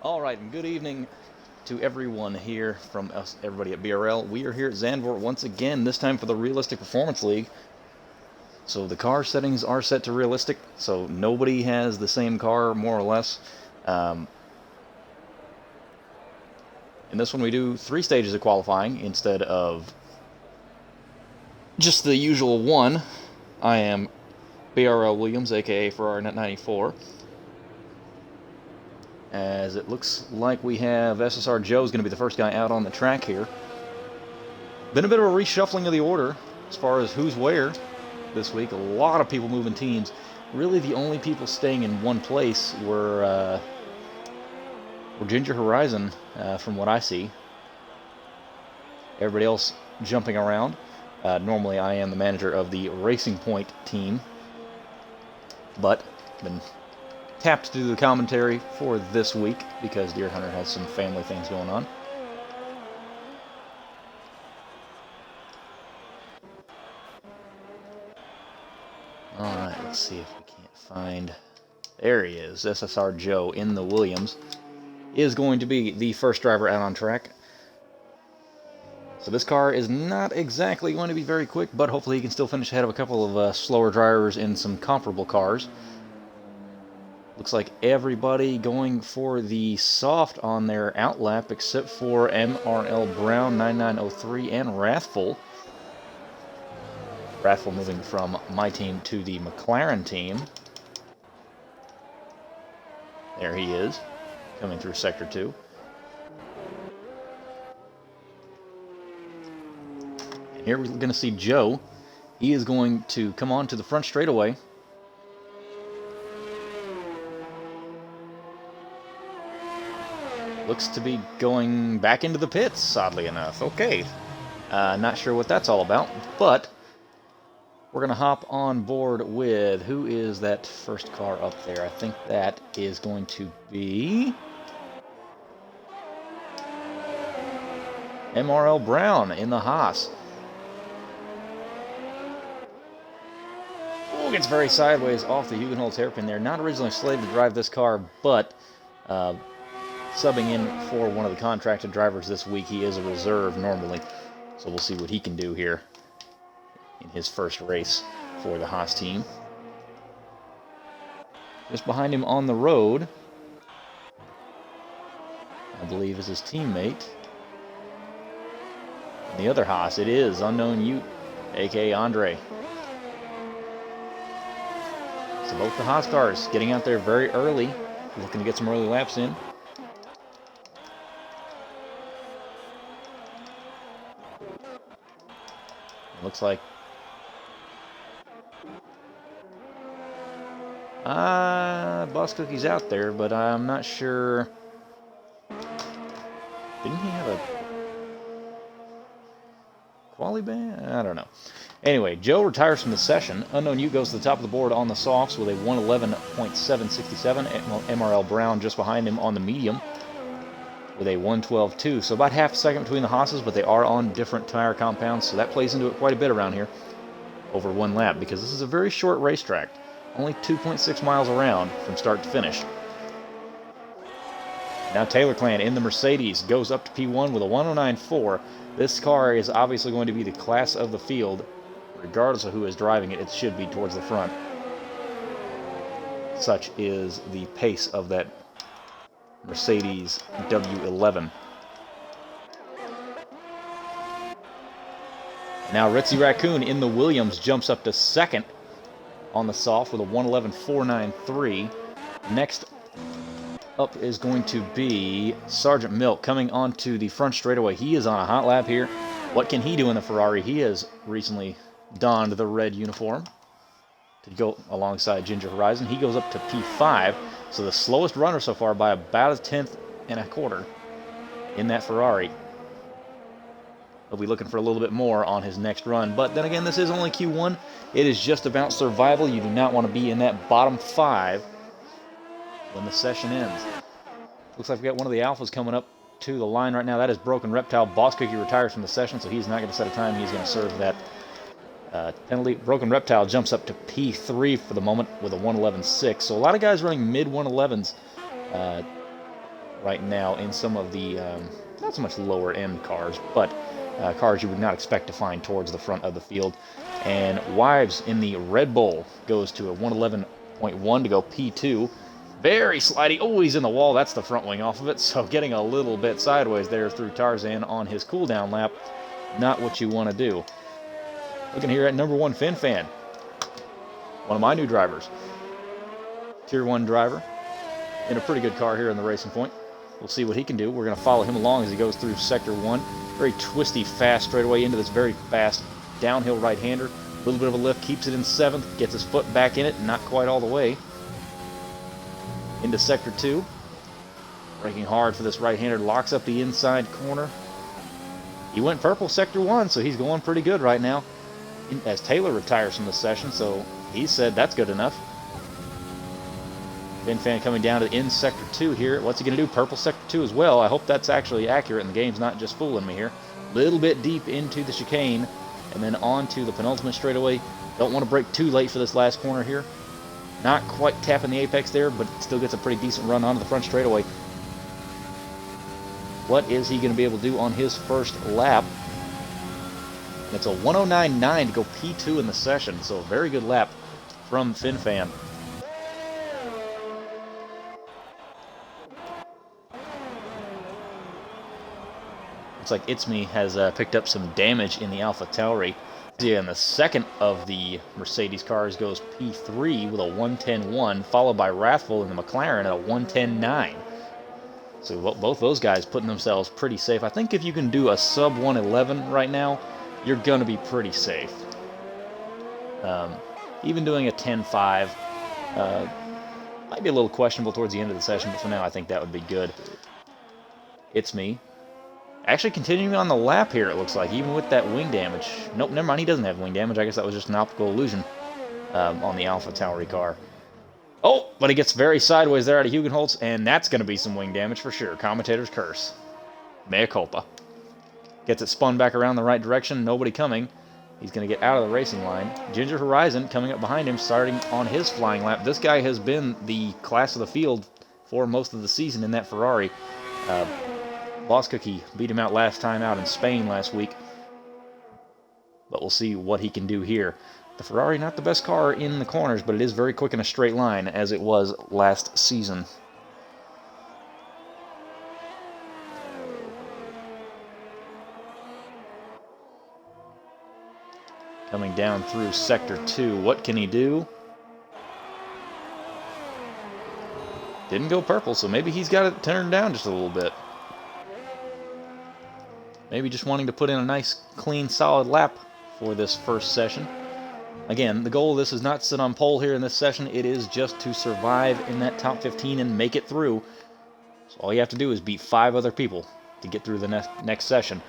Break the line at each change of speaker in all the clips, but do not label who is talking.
All right, and good evening to everyone here from us, everybody at BRL. We are here at Zandvoort once again, this time for the Realistic Performance League. So the car settings are set to realistic, so nobody has the same car, more or less. In this one we do 3 stages of qualifying instead of just the usual one. I am BRL Williams, aka Ferrari Net 94. As it looks like we have SSR Joe's going to be the first guy out on the track here. Been a bit of a reshuffling of the order as far as who's where this week. A lot of people moving teams. Really the only people staying in one place were Ginger Horizon, from what I see. Everybody else jumping around. Normally I am the manager of the Racing Point team, but been tapped to do the commentary for this week because Deer Hunter has some family things going on. Alright, let's see if we can't find... There he is. SSR Joe in the Williams is going to be the first driver out on track. So this car is not exactly going to be very quick, but hopefully he can still finish ahead of a couple of slower drivers in some comparable cars. Looks like everybody going for the soft on their outlap except for MRL Brown 9903 and Wrathful. Wrathful moving from my team to the McLaren team. There he is, coming through Sector 2. And here we're going to see Joe. He is going to come on to the front straightaway. Looks to be going back into the pits, oddly enough. Okay. Not sure what that's all about, but we're going to hop on board with... Who is that first car up there? I think that is going to be... MRL Brown in the Haas. Oh, gets very sideways off the Hugenholtz hairpin there. Not originally slated to drive this car, but... subbing in for one of the contracted drivers this week. He is a reserve normally, so we'll see what he can do here in his first race for the Haas team. Just behind him on the road, I believe, is his teammate. And the other Haas, it is Unknown Ute, aka Andre. So both the Haas cars getting out there very early, looking to get some early laps in. Looks like Boss Cookie's out there, but I'm not sure. Didn't he have a quali ban? I don't know. Anyway, Joe retires from the session. Unknown Ute goes to the top of the board on the softs with a 111.767. MRL Brown just behind him on the medium with a 112.2. So about half a second between the Haas's, but they are on different tire compounds, so that plays into it quite a bit around here over one lap, because this is a very short racetrack. Only 2.6 miles around from start to finish. Now Taylor Clan in the Mercedes goes up to P1 with a 109.4. This car is obviously going to be the class of the field. Regardless of who is driving it, it should be towards the front. Such is the pace of that Mercedes W11. Now Ritzy Raccoon in the Williams jumps up to second on the soft with a 111.493. Next up is going to be Sergeant Milk coming onto the front straightaway. He is on a hot lap here. What can he do in the Ferrari? He has recently donned the red uniform to go alongside Ginger Horizon. He goes up to P5, so the slowest runner so far by about a tenth and a quarter in that Ferrari. He'll be looking for a little bit more on his next run, but then again, this is only Q1. It is just about survival. You do not want to be in that bottom 5 when the session ends. Looks like we got one of the Alphas coming up to the line right now. That is Broken Reptile. Boss Cookie retires from the session, so he's not going to set a time. He's going to serve that penalty. Broken Reptile jumps up to P3 for the moment with a 111.6. So a lot of guys running mid 111s right now in some of the, not so much lower end cars, but cars you would not expect to find towards the front of the field. And Wives in the Red Bull goes to a 111.1 to go P2. Very slidey. Oh, he's in the wall. That's the front wing off of it. So getting a little bit sideways there through Tarzan on his cooldown lap. Not what you want to do. Looking here at number 1 Fin Fan. One of my new drivers. Tier 1 driver. In a pretty good car here in the Racing Point. We'll see what he can do. We're going to follow him along as he goes through Sector 1. Very twisty, fast straightaway into this very fast downhill right-hander. A little bit of a lift, keeps it in 7th, gets his foot back in it, not quite all the way. Into Sector 2. Braking hard for this right-hander, locks up the inside corner. He went purple Sector 1, so he's going pretty good right now. As Taylor retires from the session, so he said that's good enough. Fin Fan coming down to in Sector 2 here. What's he going to do? Purple Sector 2 as well. I hope that's actually accurate and the game's not just fooling me here. Little bit deep into the chicane and then on to the penultimate straightaway. Don't want to break too late for this last corner here. Not quite tapping the apex there, but still gets a pretty decent run onto the front straightaway. What is he going to be able to do on his first lap? It's a 109.9 to go P2 in the session, so a very good lap from Fin Fan. Looks like It's Me has picked up some damage in the Alpha Tauri. Yeah, and the second of the Mercedes cars goes P3 with a 110.1, followed by Wrathful in the McLaren at a 110.9. So both those guys putting themselves pretty safe. I think if you can do a sub 111 right now, you're going to be pretty safe. Even doing a 10.5 might be a little questionable towards the end of the session, but for now I think that would be good. It's Me. Actually continuing on the lap here, it looks like, even with that wing damage. Nope, never mind, he doesn't have wing damage. I guess that was just an optical illusion on the Alpha Tauri car. Oh, but he gets very sideways there out of Hugenholtz, and that's going to be some wing damage for sure. Commentator's curse. Mea culpa. Gets it spun back around the right direction, nobody coming. He's going to get out of the racing line. Ginger Horizon coming up behind him, starting on his flying lap. This guy has been the class of the field for most of the season in that Ferrari. Boss Cookie beat him out last time out in Spain last week. But we'll see what he can do here. The Ferrari, not the best car in the corners, but it is very quick in a straight line, as it was last season. Coming down through Sector 2. What can he do? Didn't go purple, so maybe he's got it turned down just a little bit. Maybe just wanting to put in a nice, clean, solid lap for this first session. Again, the goal of this is not to sit on pole here in this session. It is just to survive in that top 15 and make it through. So all you have to do is beat 5 other people to get through the next session.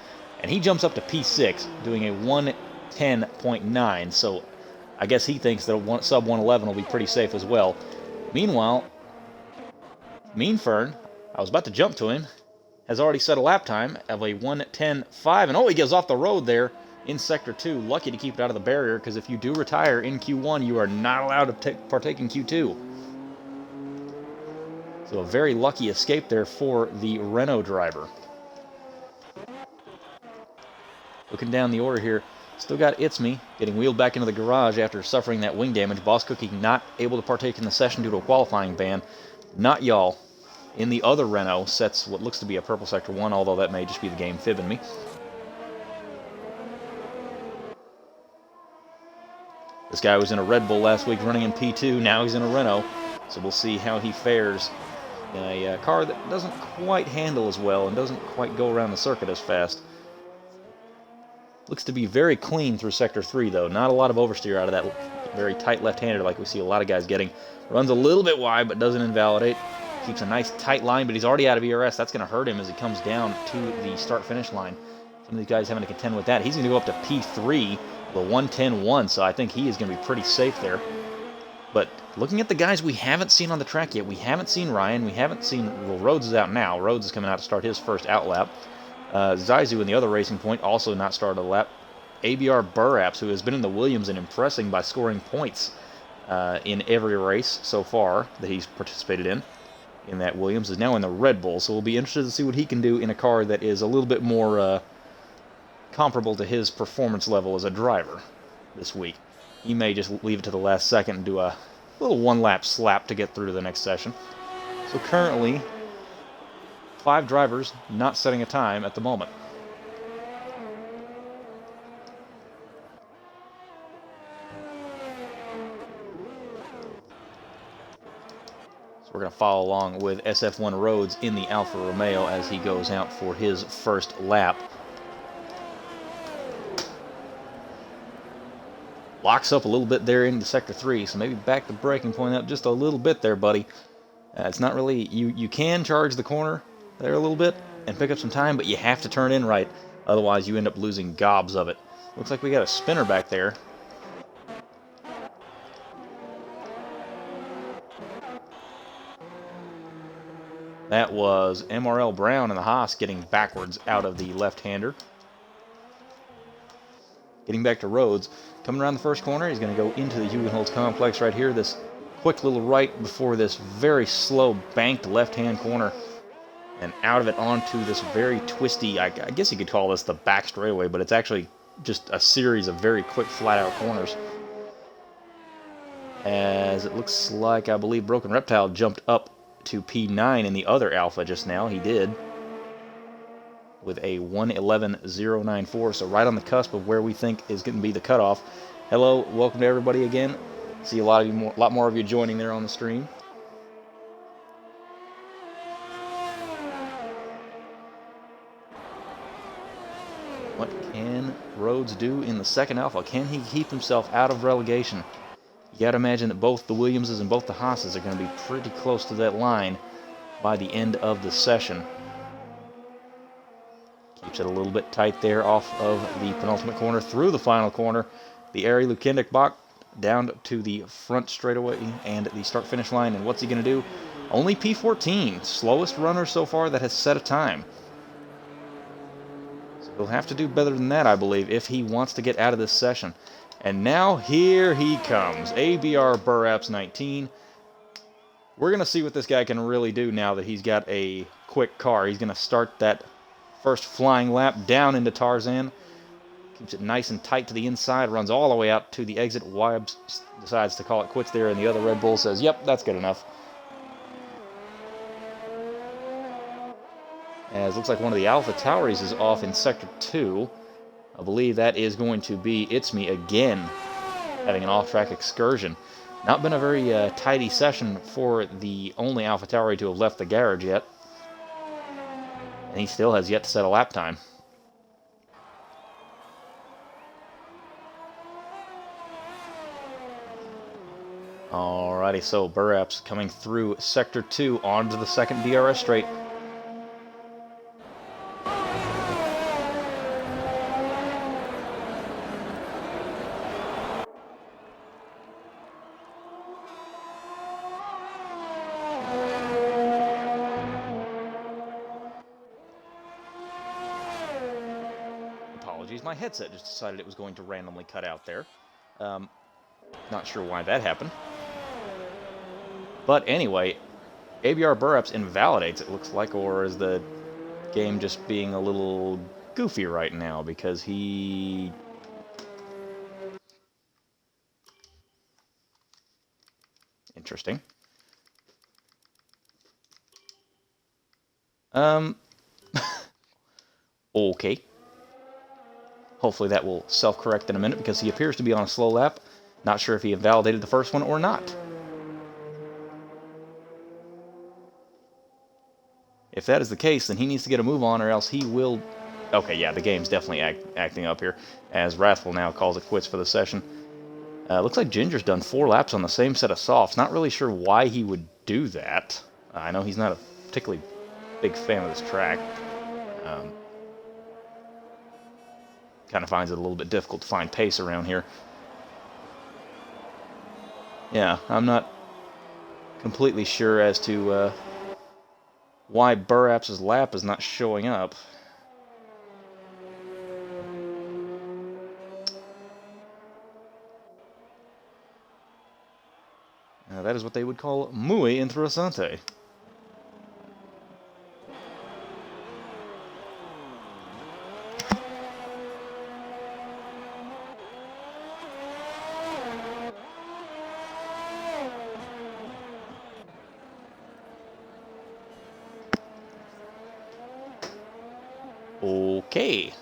And he jumps up to P6, doing a 110.9. So I guess he thinks that a sub 111 will be pretty safe as well. Meanwhile, Mean Fern, I was about to jump to him, has already set a lap time of a 1:10.5, and oh, he goes off the road there in Sector 2. Lucky to keep it out of the barrier, because if you do retire in Q1, you are not allowed to partake in Q2. So a very lucky escape there for the Renault driver. Looking down the order here, still got It's Me getting wheeled back into the garage after suffering that wing damage. Boss Cookie not able to partake in the session due to a qualifying ban. Not y'all. In the other Renault, sets what looks to be a purple Sector 1, although that may just be the game fibbing me. This guy was in a Red Bull last week running in P2, now he's in a Renault, so we'll see how he fares in a car that doesn't quite handle as well and doesn't quite go around the circuit as fast. Looks to be very clean through Sector 3, though. Not a lot of oversteer out of that very tight left-hander like we see a lot of guys getting. Runs a little bit wide, but doesn't invalidate. Keeps a nice tight line, but he's already out of ERS. That's going to hurt him as he comes down to the start-finish line. Some of these guys having to contend with that. He's going to go up to P3 with a 110.1, so I think he is going to be pretty safe there. But looking at the guys we haven't seen on the track yet, we haven't seen Ryan, we haven't seen, well, Rhodes is out now. Rhodes is coming out to start his first out lap. Zaizu in the other Racing Point also not started a lap. ABR Burraps, who has been in the Williams and impressing by scoring points in every race so far that he's participated in. in that Williams, is now in the Red Bull, so we'll be interested to see what he can do in a car that is a little bit more comparable to his performance level as a driver this week. He may just leave it to the last second and do a little one-lap slap to get through to the next session. So currently, 5 drivers not setting a time at the moment. We're going to follow along with SF1 Rhodes in the Alfa Romeo as he goes out for his first lap. Locks up a little bit there into Sector 3, so maybe back the braking point up just a little bit there, buddy. It's not really... You can charge the corner there a little bit and pick up some time, but you have to turn in right. Otherwise, you end up losing gobs of it. Looks like we got a spinner back there. That was MRL Brown in the Haas getting backwards out of the left-hander. Getting back to Rhodes. Coming around the first corner, he's going to go into the Hugenholtz complex right here. This quick little right before this very slow banked left-hand corner. And out of it onto this very twisty, I guess you could call this the back straightaway, but it's actually just a series of very quick flat-out corners. As it looks like, I believe, Broken Reptile jumped up to P9 in the other Alpha just now. He did. With a 1:11.094, so right on the cusp of where we think is going to be the cutoff. Hello, welcome to everybody again. See a lot more of you joining there on the stream. What can Rhodes do in the second Alpha? Can he keep himself out of relegation? You got to imagine that both the Williamses and both the Haas's are going to be pretty close to that line by the end of the session. Keeps it a little bit tight there off of the penultimate corner through the final corner. The Ari Lukendick-Bach down to the front straightaway and the start-finish line. And what's he going to do? Only P14, slowest runner so far that has set a time. So he'll have to do better than that, I believe, if he wants to get out of this session. And now, here he comes, ABR Burapps 19. We're going to see what this guy can really do now that he's got a quick car. He's going to start that first flying lap down into Tarzan. Keeps it nice and tight to the inside, runs all the way out to the exit. Weibs decides to call it quits there, and the other Red Bull says, yep, that's good enough. As looks like one of the Alpha Tauris is off in Sector 2. I believe that is going to be It's Me again, having an off-track excursion. Not been a very tidy session for the only Alpha Tauri to have left the garage yet. And he still has yet to set a lap time. Alrighty, so Burapps coming through Sector 2 onto the second DRS straight. My headset just decided it was going to randomly cut out there. Not sure why that happened. But anyway, ABR Burapps invalidates, it looks like, or is the game just being a little goofy right now because he... Interesting. Okay. Hopefully that will self-correct in a minute because he appears to be on a slow lap. Not sure if he invalidated the first one or not. If that is the case, then he needs to get a move on or else he will... Okay, yeah, the game's definitely acting up here as Wrathful now calls it quits for the session. Looks like Ginger's done 4 laps on the same set of softs. Not really sure why he would do that. I know he's not a particularly big fan of this track. Kind of finds it a little bit difficult to find pace around here. Yeah, I'm not completely sure as to why Burapps' lap is not showing up. That is what they would call muy interessante. Okay.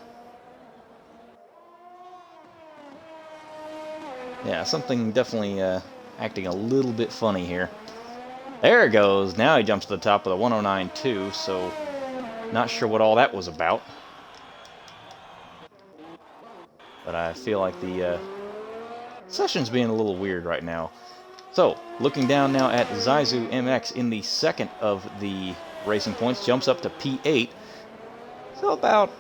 Yeah, something definitely acting a little bit funny here. There it goes. Now he jumps to the top of the 109.2, so not sure what all that was about. But I feel like the session's being a little weird right now. So, looking down now at Zaizu MX in the second of the racing points, jumps up to P8. So about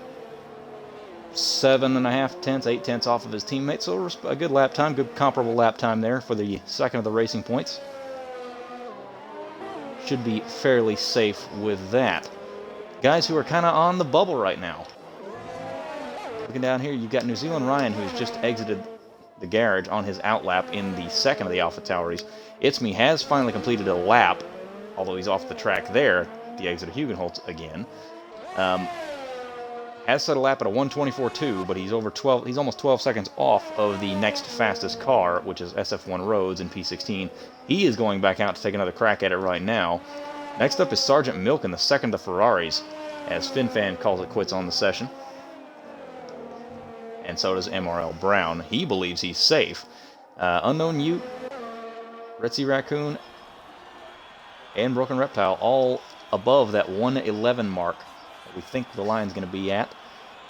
7.5 tenths, 8 tenths off of his teammate. So a good lap time, good comparable lap time there for the second of the racing points. Should be fairly safe with that. Guys who are kind of on the bubble right now. Looking down here, you've got New Zealand Ryan, who's just exited the garage on his outlap in the second of the Alpha Tauris. Itzmi has finally completed a lap, although he's off the track there, the exit of Hugenholtz again. Has set a lap at a 1:24.2, but he's almost 12 seconds off of the next fastest car, which is SF1 Rhodes in P16. He is going back out to take another crack at it right now. Next up is Sergeant Milk in the second of the Ferraris, as FinFan calls it quits on the session. And so does MRL Brown. He believes he's safe. Unknown Ute, Red Sea Raccoon, and Broken Reptile all above that 111 mark that we think the line's going to be at.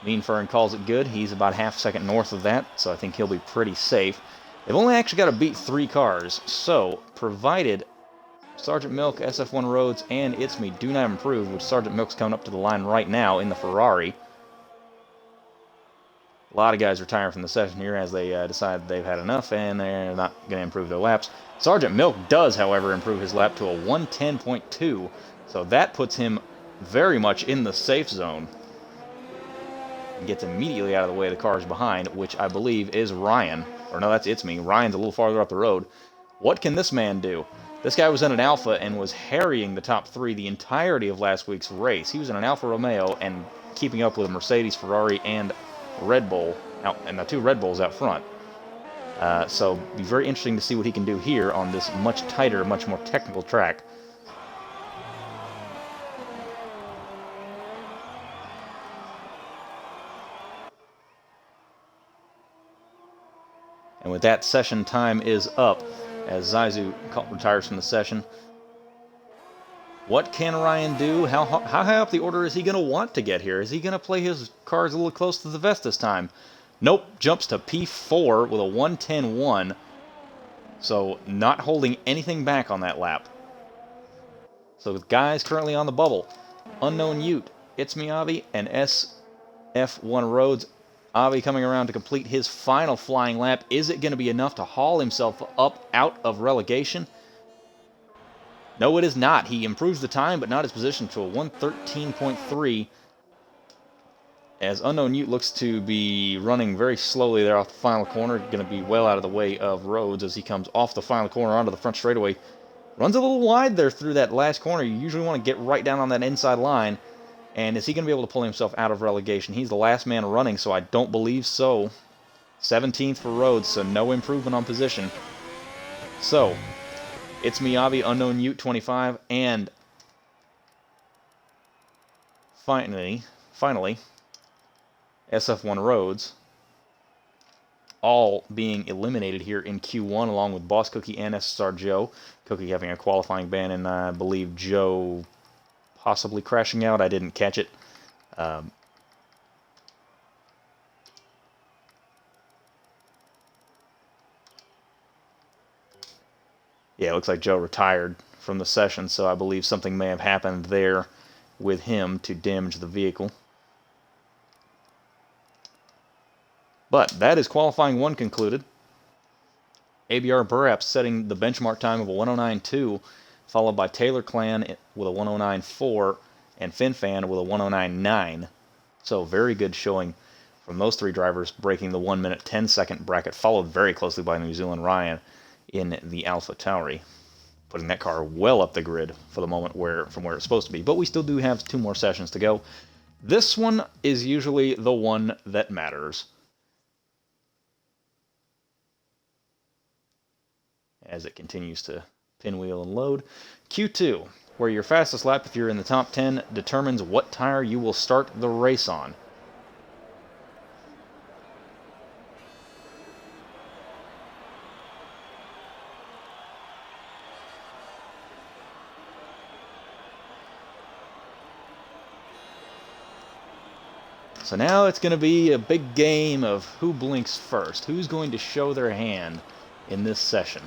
Mean Fern calls it good. He's about half second north of that, so I think he'll be pretty safe. They've only actually got to beat 3 cars, so provided Sergeant Milk, SF1 Rhodes, and Itzmi do not improve, which Sergeant Milk's coming up to the line right now in the Ferrari. A lot of guys retiring from the session here as they decide they've had enough and they're not going to improve their laps. Sergeant Milk does, however, improve his lap to a 110.2, so that puts him very much in the safe zone. And gets immediately out of the way of the cars behind, which I believe is Ryan. Or no, that's Itzmi. Ryan's a little farther up the road. What can this man do? This guy was in an Alpha and was harrying the top 3 the entirety of last week's race. He was in an Alfa Romeo and keeping up with a Mercedes, Ferrari, and Red Bull, and the 2 Red Bulls out front. So be very interesting to see what he can do here on this much tighter, much more technical track. And with that, session time is up as Zaizu retires from the session. What can Ryan do? How high up the order is he going to want to get here? Is he going to play his cards a little close to the vest this time? Nope, jumps to P4 with a 110.1. So not holding anything back on that lap. So with guys currently on the bubble, Unknown Ute, Itzmi Avi, and SF1 Rhodes. Avi coming around to complete his final flying lap. Is it going to be enough to haul himself up out of relegation? No, it is not. He improves the time, but not his position to a 113.3. As Unknown Ute looks to be running very slowly there off the final corner. Going to be well out of the way of Rhodes as he comes off the final corner onto the front straightaway. Runs a little wide there through that last corner. You usually want to get right down on that inside line. And is he going to be able to pull himself out of relegation? He's the last man running, so I don't believe so. 17th for Rhodes, so no improvement on position. So, it's Miyabi, Unknown Ute, 25, and finally, SF1 Rhodes, all being eliminated here in Q1, along with Boss Cookie and SSR Joe. Cookie having a qualifying ban, and I believe Joe possibly crashing out. I didn't catch it. Yeah, it looks like Joe retired from the session, so I believe something may have happened there with him to damage the vehicle. But that is qualifying 1 concluded. ABR Burraps setting the benchmark time of a 109.2, followed by Taylor Clan with a 109.4 and FinFan with a 109.9. So very good showing from those 3 drivers, breaking the 1 minute 10 second bracket, followed very closely by New Zealand Ryan in the Alpha Tauri, putting that car well up the grid for the moment from where it's supposed to be. But we still do have 2 more sessions to go. This one is usually the one that matters. As it continues to pinwheel and load. Q2, where your fastest lap, if you're in the top 10, determines what tire you will start the race on. So now it's going to be a big game of who blinks first. Who's going to show their hand in this session?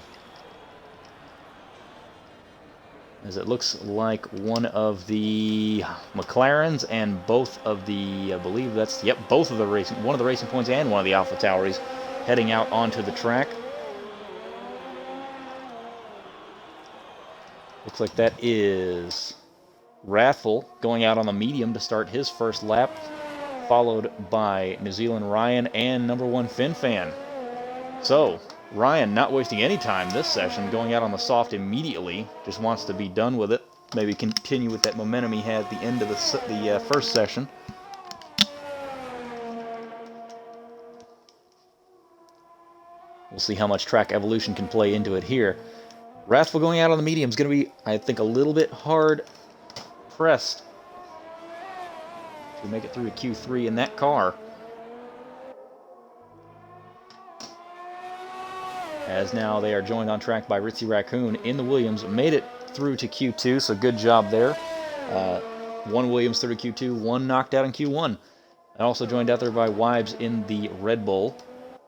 As it looks like one of the McLarens and both of the, I believe that's, yep, both of the racing, one of the Racing Points and one of the Alpha Tauris heading out onto the track. Looks like that is Wrathful going out on the medium to start his first lap, followed by New Zealand Ryan and number 1 FinFan. So, Ryan not wasting any time this session, going out on the soft immediately, just wants to be done with it, maybe continue with that momentum he had at the end of the first session. We'll see how much track evolution can play into it here. Wrathful going out on the medium is going to be, I think, a little bit hard pressed to make it through to Q3 in that car. As now they are joined on track by Ritzy Raccoon in the Williams. Made it through to Q2, so good job there. One Williams through to Q2, one knocked out in Q1. And also joined out there by Wives in the Red Bull,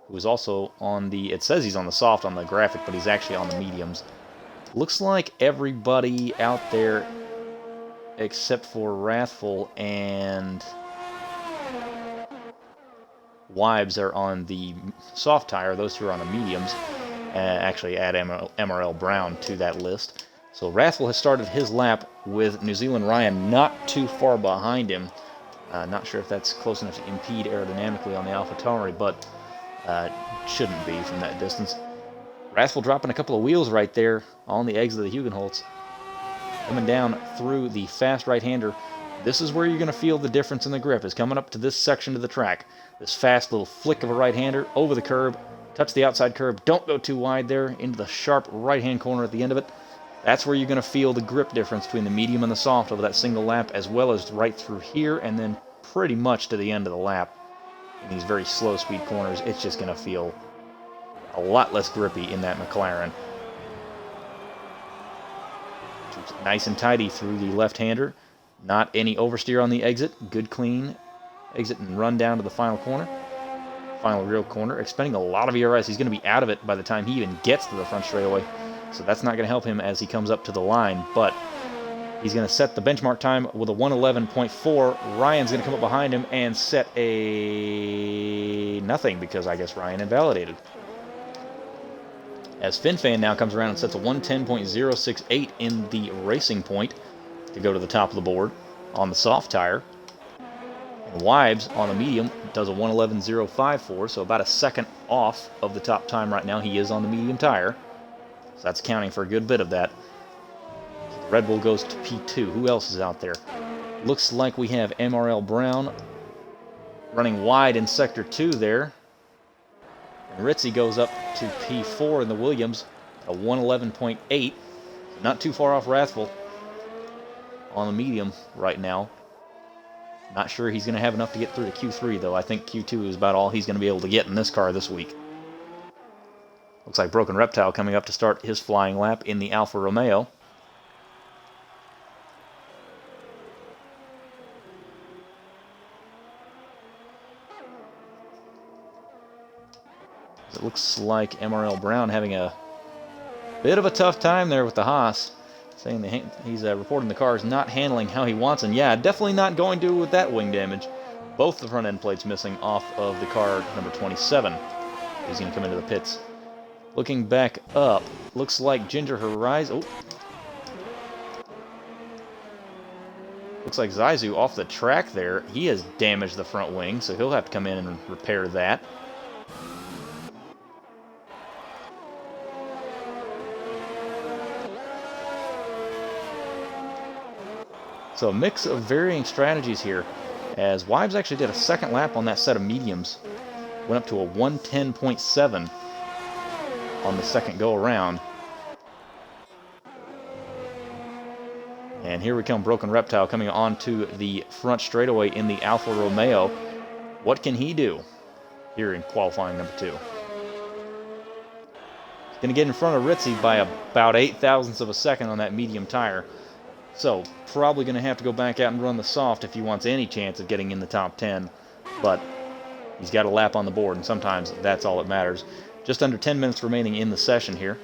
who is also on the, it says he's on the soft on the graphic, but he's actually on the mediums. Looks like everybody out there except for Wrathful and Wives are on the soft tire. Those two are on the mediums. Actually add MRL Brown to that list. So Wrathful has started his lap with New Zealand Ryan not too far behind him. Not sure if that's close enough to impede aerodynamically on the Alpha Tauri, but shouldn't be from that distance. Wrathful dropping a couple of wheels right there on the exit of the Hugenholtz. Coming down through the fast right-hander. This is where you're going to feel the difference in the grip, is coming up to this section of the track. This fast little flick of a right-hander over the curb. Touch the outside curb, don't go too wide there, into the sharp right-hand corner at the end of it. That's where you're going to feel the grip difference between the medium and the soft over that single lap, as well as right through here, and then pretty much to the end of the lap. In these very slow speed corners, it's just going to feel a lot less grippy in that McLaren. Keeps it nice and tidy through the left-hander. Not any oversteer on the exit. Good clean exit and run down to the final corner. Final real corner, expending a lot of ERS. He's going to be out of it by the time he even gets to the front straightaway, so that's not going to help him as he comes up to the line, but he's going to set the benchmark time with a 1:11.4. Ryan's going to come up behind him and set a nothing, because I guess Ryan invalidated. As FinFan now comes around and sets a 1:10.068 in the Racing Point to go to the top of the board on the soft tire. And Wives on the medium does a 1:11.054, so about a second off of the top time right now. He is on the medium tire, so that's counting for a good bit of that. So the Red Bull goes to P2. Who else is out there? Looks like we have MRL Brown running wide in Sector 2 there. And Ritzy goes up to P4 in the Williams, a 1:11.8. Not too far off Wrathful on the medium right now. Not sure he's going to have enough to get through to Q3, though. I think Q2 is about all he's going to be able to get in this car this week. Looks like Broken Reptile coming up to start his flying lap in the Alfa Romeo. It looks like MRL Brown having a bit of a tough time there with the Haas. Saying he's reporting the car is not handling how he wants, and yeah, definitely not going to with that wing damage. Both the front end plates missing off of the car number 27. He's going to come into the pits. Looking back up, looks like Ginger Horizon. Oh. Looks like Zaizu off the track there. He has damaged the front wing, so he'll have to come in and repair that. So a mix of varying strategies here, as Wives actually did a second lap on that set of mediums. Went up to a 1:10.7 on the second go around. And here we come, Broken Reptile coming onto the front straightaway in the Alfa Romeo. What can he do here in qualifying number 2? He's going to get in front of Ritzy by about 8 thousandths of a second on that medium tire. So, probably going to have to go back out and run the soft if he wants any chance of getting in the top 10 but he's got a lap on the board, and sometimes that's all that matters. Just under 10 minutes remaining in the session here.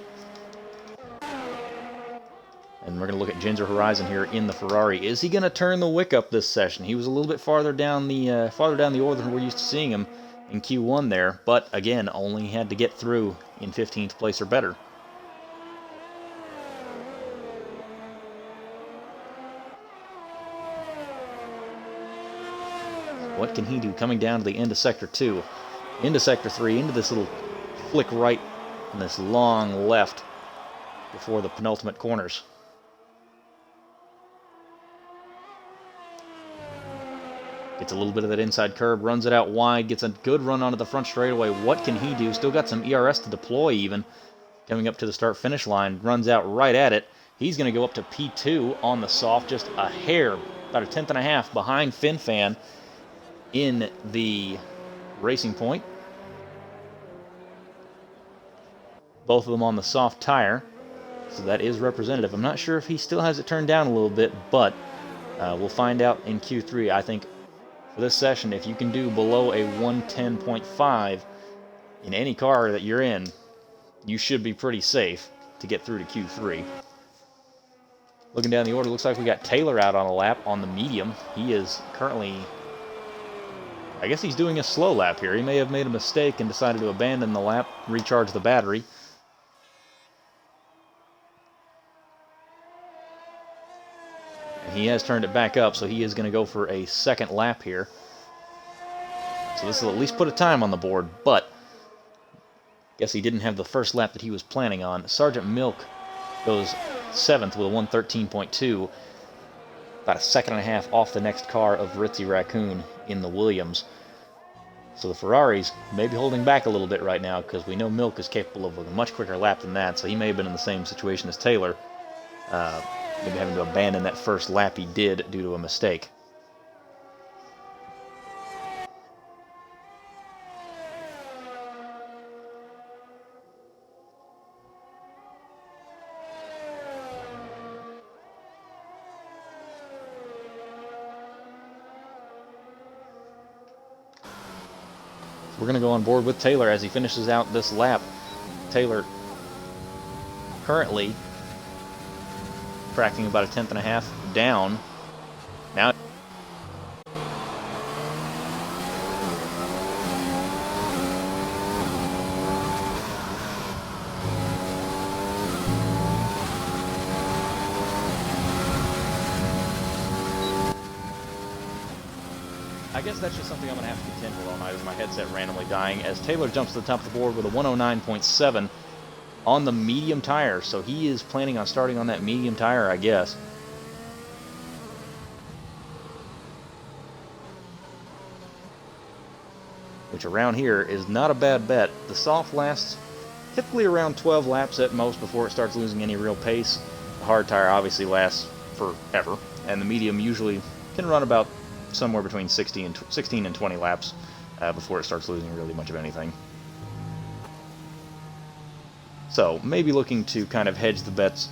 And we're going to look at Ginger Horizon here in the Ferrari. Is he going to turn the wick up this session? He was a little bit farther down the order than we're used to seeing him in Q1 there, but again, only had to get through in 15th place or better. What can he do coming down to the end of Sector 2, into Sector 3, into this little flick right and this long left before the penultimate corners? Gets a little bit of that inside curb, runs it out wide, gets a good run onto the front straightaway. What can he do? Still got some ERS to deploy even. Coming up to the start-finish line, runs out right at it. He's going to go up to P2 on the soft, just a hair, about a tenth and a half behind FinFan in the Racing Point. Both of them on the soft tire, so that is representative. I'm not sure if he still has it turned down a little bit, but we'll find out in Q3. I think for this session, if you can do below a 110.5 in any car that you're in, you should be pretty safe to get through to Q3. Looking down the order, looks like we got Taylor out on a lap on the medium. He is currently, I guess he's doing a slow lap here. He may have made a mistake and decided to abandon the lap, recharge the battery. He has turned it back up, so he is going to go for a second lap here. So this will at least put a time on the board, but I guess he didn't have the first lap that he was planning on. Sergeant Milk goes 7th with a 113.2, about a second and a half off the next car of Ritzy Raccoon in the Williams. So the Ferraris may be holding back a little bit right now, because we know Milk is capable of a much quicker lap than that, so he may have been in the same situation as Taylor. Maybe having to abandon that first lap he did due to a mistake. So we're going to go on board with Taylor as he finishes out this lap. Taylor currently tracking about a tenth and a half down. Now I guess that's just something I'm going to have to contend with all night, as my headset randomly dying, as Taylor jumps to the top of the board with a 109.7 on the medium tire. So he is planning on starting on that medium tire, I guess. Which around here is not a bad bet. The soft lasts typically around 12 laps at most before it starts losing any real pace. The hard tire obviously lasts forever, and the medium usually can run about somewhere between 16 and 20 laps before it starts losing really much of anything. So maybe looking to kind of hedge the bets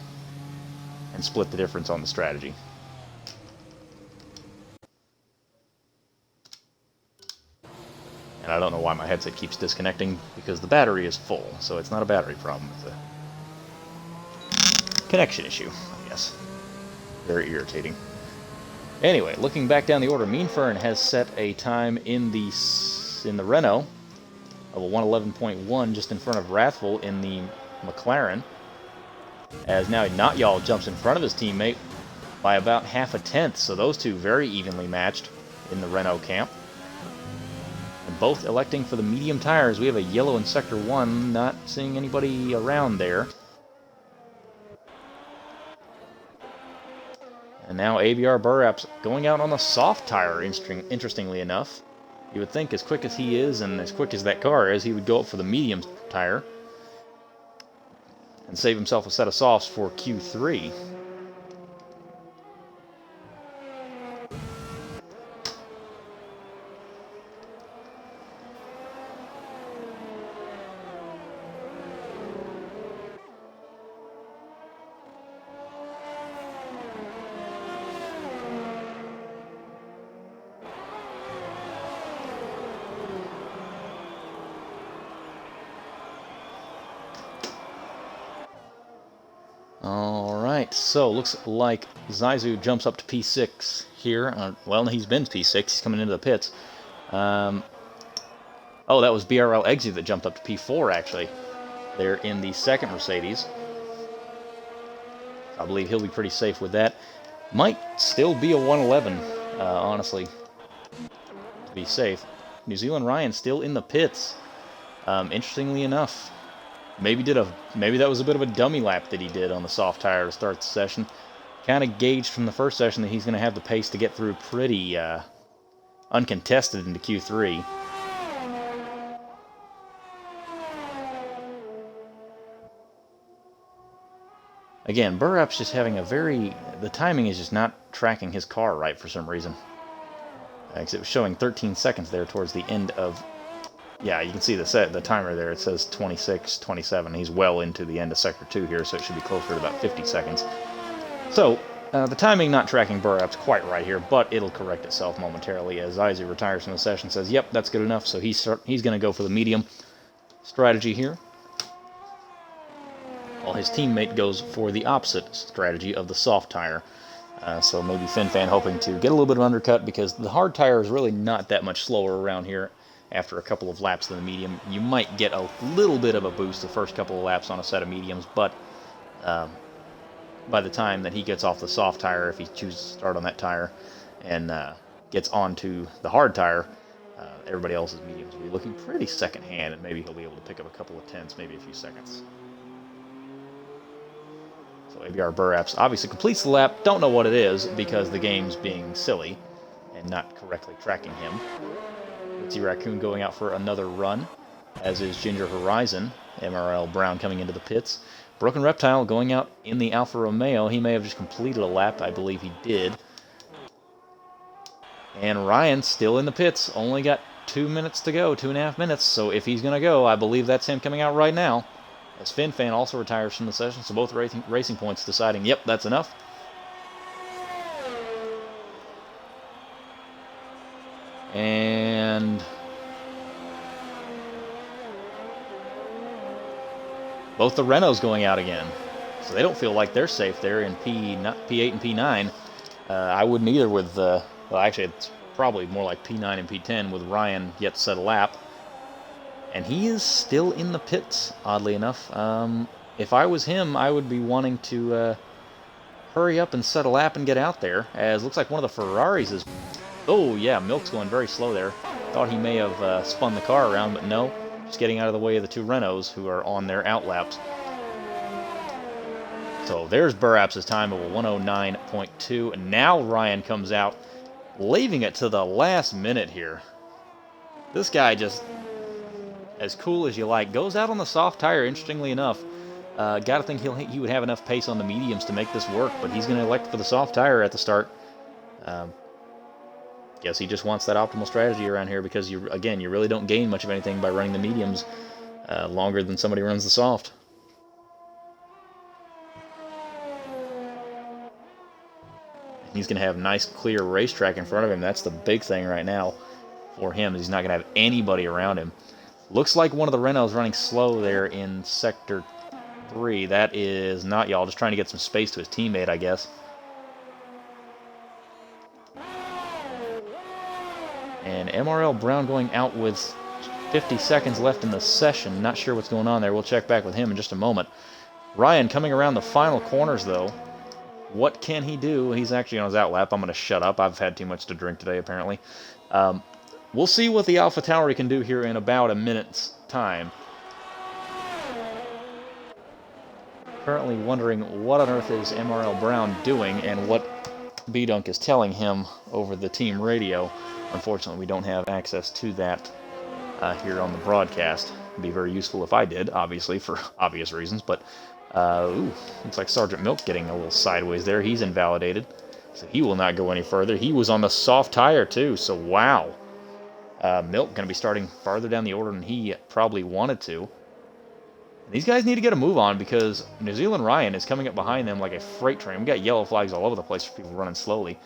and split the difference on the strategy. And I don't know why my headset keeps disconnecting, because the battery is full, so it's not a battery problem, it's a connection issue, I guess. Very irritating. Anyway, looking back down the order, Mean Fern has set a time in the Renault of a 111.1 just in front of Wrathful in the McLaren, as now Not Y'all jumps in front of his teammate by about half a tenth, so those two very evenly matched in the Renault camp. And both electing for the medium tires. We have a yellow in Sector 1, not seeing anybody around there. And now ABR Burraps going out on the soft tire, interestingly enough. You would think as quick as he is and as quick as that car is, he would go up for the medium tire and save himself a set of softs for Q3. right, so looks like Zaizu jumps up to P6 here. Well, he's been P6. He's coming into the pits. Oh, that was BRL Exy that jumped up to P4, actually. They're in the second Mercedes. I believe he'll be pretty safe with that. Might still be a 111, honestly, to be safe. New Zealand Ryan still in the pits. Interestingly enough, maybe that was a bit of a dummy lap that he did on the soft tire to start the session. Kind of gauged from the first session that he's going to have the pace to get through pretty uncontested into Q3. Again, Burrup's just having the timing is just not tracking his car right for some reason. Because it was showing 13 seconds there towards the end of, yeah, you can see the timer there. It says 26, 27. He's well into the end of Sector 2 here, so it should be closer to about 50 seconds. So, the timing not tracking Burrup's quite right here, but it'll correct itself momentarily as Izzy retires from the session, says, yep, that's good enough, so he's going to go for the medium strategy here. While his teammate goes for the opposite strategy of the soft tire. So maybe FinFan hoping to get a little bit of undercut because the hard tire is really not that much slower around here after a couple of laps than the medium. You might get a little bit of a boost the first couple of laps on a set of mediums, but by the time that he gets off the soft tire, if he chooses to start on that tire and gets onto the hard tire, everybody else's mediums will be looking pretty second-hand, and maybe he'll be able to pick up a couple of tenths, maybe a few seconds. So ABR Burraps obviously completes the lap. Don't know what it is because the game's being silly and not correctly tracking him. Ritzy Raccoon going out for another run, as is Ginger Horizon. MRL Brown coming into the pits. Broken Reptile going out in the Alfa Romeo. He may have just completed a lap. I believe he did. And Ryan still in the pits. Only got 2 minutes to go, 2.5 minutes. So if he's going to go, I believe that's him coming out right now. As FinFan also retires from the session, so both Racing Points deciding, yep, that's enough. And both the Renaults going out again. So they don't feel like they're safe there in P8 and P9. I wouldn't either with, well, actually, it's probably more like P9 and P10 with Ryan yet to set a lap. And he is still in the pits, oddly enough. If I was him, I would be wanting to hurry up and set a lap and get out there, as looks like one of the Ferraris is... Oh, yeah, Milk's going very slow there. Thought he may have spun the car around, but no. Just getting out of the way of the two Renaults, who are on their outlaps. So there's Burraps' time of a 109.2, and now Ryan comes out, leaving it to the last minute here. This guy just... as cool as you like, goes out on the soft tire, interestingly enough. Gotta think he would have enough pace on the mediums to make this work, but he's going to elect for the soft tire at the start. Guess he just wants that optimal strategy around here because, you really don't gain much of anything by running the mediums longer than somebody runs the soft. He's going to have nice, clear racetrack in front of him. That's the big thing right now for him. He's not going to have anybody around him. Looks like one of the Renaults running slow there in Sector 3. That is not y'all, just trying to get some space to his teammate, I guess. And MRL Brown going out with 50 seconds left in the session. Not sure what's going on there. We'll check back with him in just a moment. Ryan coming around the final corners, though. What can he do? He's actually on his outlap. I'm going to shut up. I've had too much to drink today, apparently. We'll see what the Alpha Tauri can do here in about a minute's time. Currently wondering what on earth is MRL Brown doing and what B-Dunk is telling him over the team radio. Unfortunately, we don't have access to that here on the broadcast. It'd be very useful if I did, obviously, for obvious reasons. But, looks like Sergeant Milk getting a little sideways there. He's invalidated, so he will not go any further. He was on the soft tire, too, so wow. Milk going to be starting farther down the order than he probably wanted to. And these guys need to get a move on because New Zealand Ryan is coming up behind them like a freight train. We got yellow flags all over the place for people running slowly.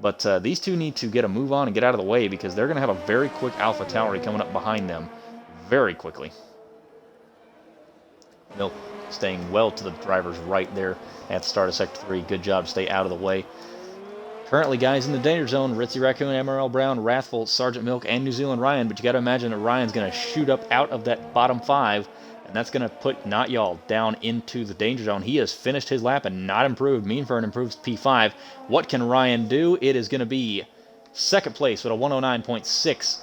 But these two need to get a move on and get out of the way because they're going to have a very quick Alpha Tauri coming up behind them very quickly. Milk staying well to the driver's right there at the start of Sector 3. Good job to stay out of the way. Currently, guys, in the danger zone, Ritzy Raccoon, MRL Brown, Wrathful, Sergeant Milk, and New Zealand Ryan. But you got to imagine that Ryan's going to shoot up out of that bottom 5, and that's going to put Not Y'all down into the danger zone. He has finished his lap and not improved. Mean Fern improves P5. What can Ryan do? It is going to be second place with a 109.6.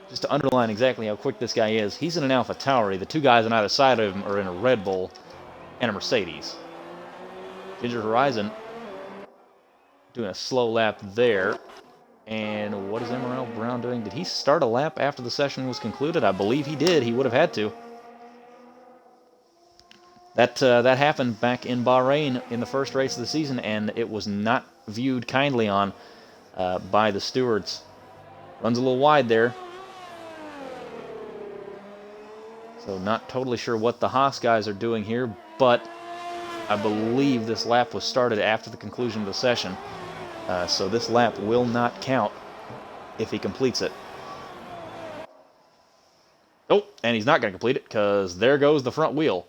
Just to underline exactly how quick this guy is, he's in an Alpha Tauri. The two guys on either side of him are in a Red Bull and a Mercedes. Ginger Horizon doing a slow lap there. And what is MRL Brown doing? Did he start a lap after the session was concluded? I believe he did. He would have had to. That happened back in Bahrain in the first race of the season, and it was not viewed kindly on by the stewards. Runs a little wide there. So not totally sure what the Haas guys are doing here, but I believe this lap was started after the conclusion of the session. So this lap will not count if he completes it. Oh, and he's not going to complete it because there goes the front wheel.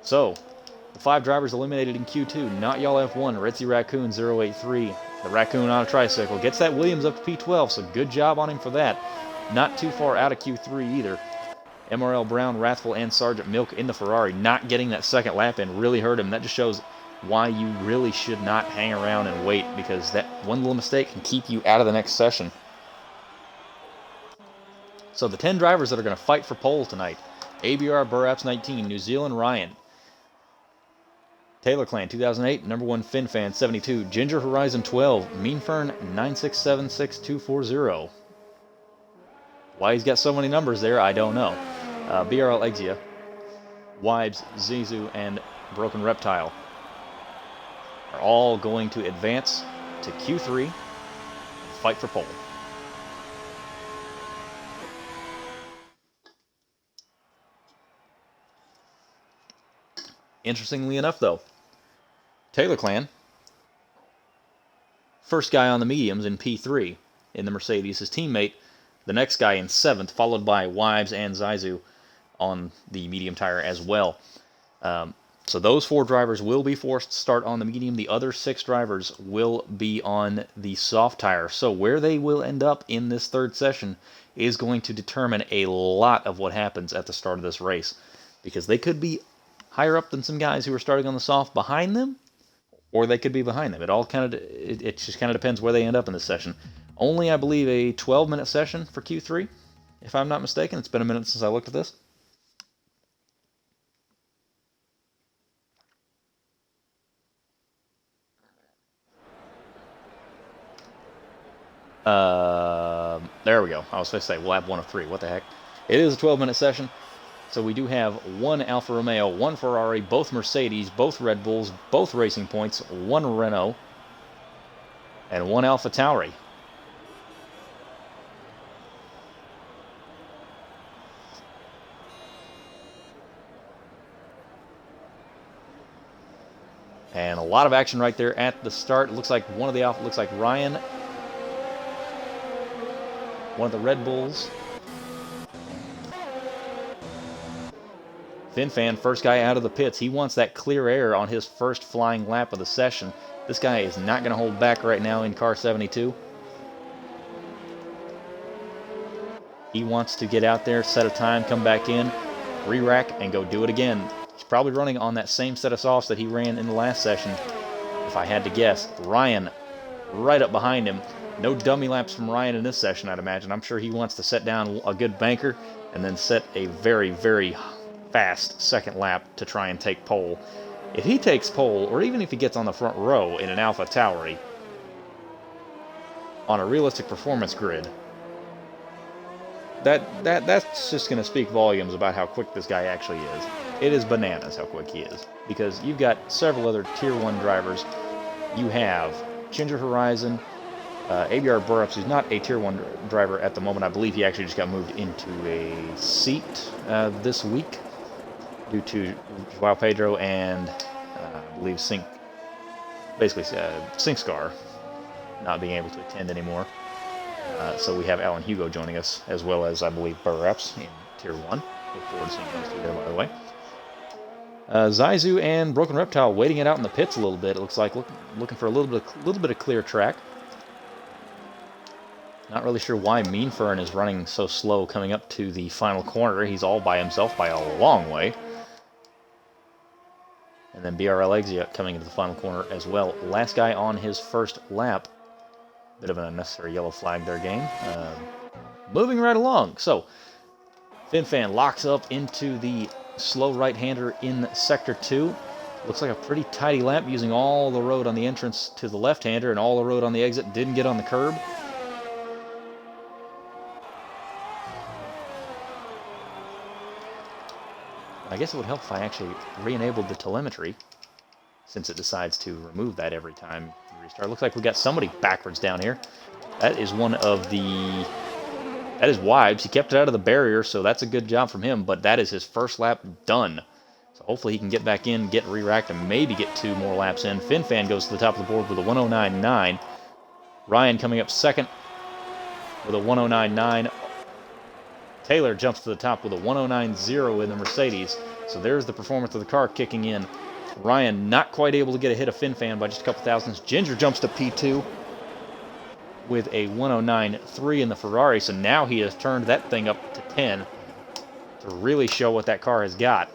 So, the 5 drivers eliminated in Q2. Not Y'all F1, Ritzy Raccoon 083. The Raccoon on a tricycle gets that Williams up to P12, so good job on him for that. Not too far out of Q3 either. MRL Brown, Wrathful, and Sergeant Milk in the Ferrari. Not getting that second lap in really hurt him. That just shows why you really should not hang around and wait, because that one little mistake can keep you out of the next session. So the 10 drivers that are going to fight for pole tonight. ABR Burraps 19, New Zealand Ryan. Taylor Clan 2008, number 1 FinFan 72, Ginger Horizon 12, Mean Fern 9676240. Why he's got so many numbers there, I don't know. BRL Exia, Wibes, Zizu, and Broken Reptile are all going to advance to Q3, fight for pole. Interestingly enough, though, Taylor Clan, first guy on the mediums in P3 in the Mercedes, his teammate, the next guy in 7th, followed by Wibes and Zizu on the medium tire as well. So those 4 drivers will be forced to start on the medium. The other 6 drivers will be on the soft tire. So where they will end up in this third session is going to determine a lot of what happens at the start of this race, because they could be higher up than some guys who are starting on the soft behind them, or they could be behind them. It just kind of depends where they end up in this session. Only, I believe, a 12-minute session for Q3, if I'm not mistaken. It's been a minute since I looked at this. There we go. I was supposed to say we'll have 1 of 3. What the heck? It is a 12-minute session. So we do have 1 Alfa Romeo, 1 Ferrari, both Mercedes, both Red Bulls, both Racing Points, 1 Renault, and 1 Alpha Tauri. And a lot of action right there at the start. It looks like one of the Alpha, looks like Ryan, one of the Red Bulls. FinFan, first guy out of the pits. He wants that clear air on his first flying lap of the session. This guy is not going to hold back right now in car 72. He wants to get out there, set a time, come back in, re-rack, and go do it again. He's probably running on that same set of softs that he ran in the last session, if I had to guess. Ryan right up behind him. No dummy laps from Ryan in this session, I'd imagine. I'm sure he wants to set down a good banker and then set a very, very fast second lap to try and take pole. If he takes pole, or even if he gets on the front row in an Alpha Tauri on a realistic performance grid, that's just going to speak volumes about how quick this guy actually is. It is bananas how quick he is, because you've got several other Tier 1 drivers. You have Ginger Horizon, ABR Burrups, who's not a Tier 1 driver at the moment. I believe he actually just got moved into a seat this week due to Joao Pedro and I believe SingScar not being able to attend anymore. So we have Alan Hugo joining us, as well as, I believe, BRL in Tier 1. Look forward to seeing those two there, by the way. Zaizu and Broken Reptile waiting it out in the pits a little bit. It looks like looking for a little bit of clear track. Not really sure why Mean Fern is running so slow coming up to the final corner. He's all by himself by a long way. And then BRL Exia coming into the final corner as well. Last guy on his first lap. Bit of an unnecessary yellow flag there, game. Moving right along. So, FinFan locks up into the slow right-hander in Sector 2. Looks like a pretty tidy lap, using all the road on the entrance to the left-hander and all the road on the exit. Didn't get on the curb. I guess it would help if I actually re-enabled the telemetry, since it decides to remove that every time you restart. Looks like we got somebody backwards down here. That is one of the... That is Wibes. He kept it out of the barrier, so that's a good job from him, but that is his first lap done. So hopefully he can get back in, get re-racked, and maybe get 2 more laps in. FinFan goes to the top of the board with a 109.9. Ryan coming up second with a 109.9. Taylor jumps to the top with a 109.0 in the Mercedes. So there's the performance of the car kicking in. Ryan not quite able to get ahead of FinFan by just a couple thousandths. Ginger jumps to P2 with a 109.3 in the Ferrari. So now he has turned that thing up to 10 to really show what that car has got.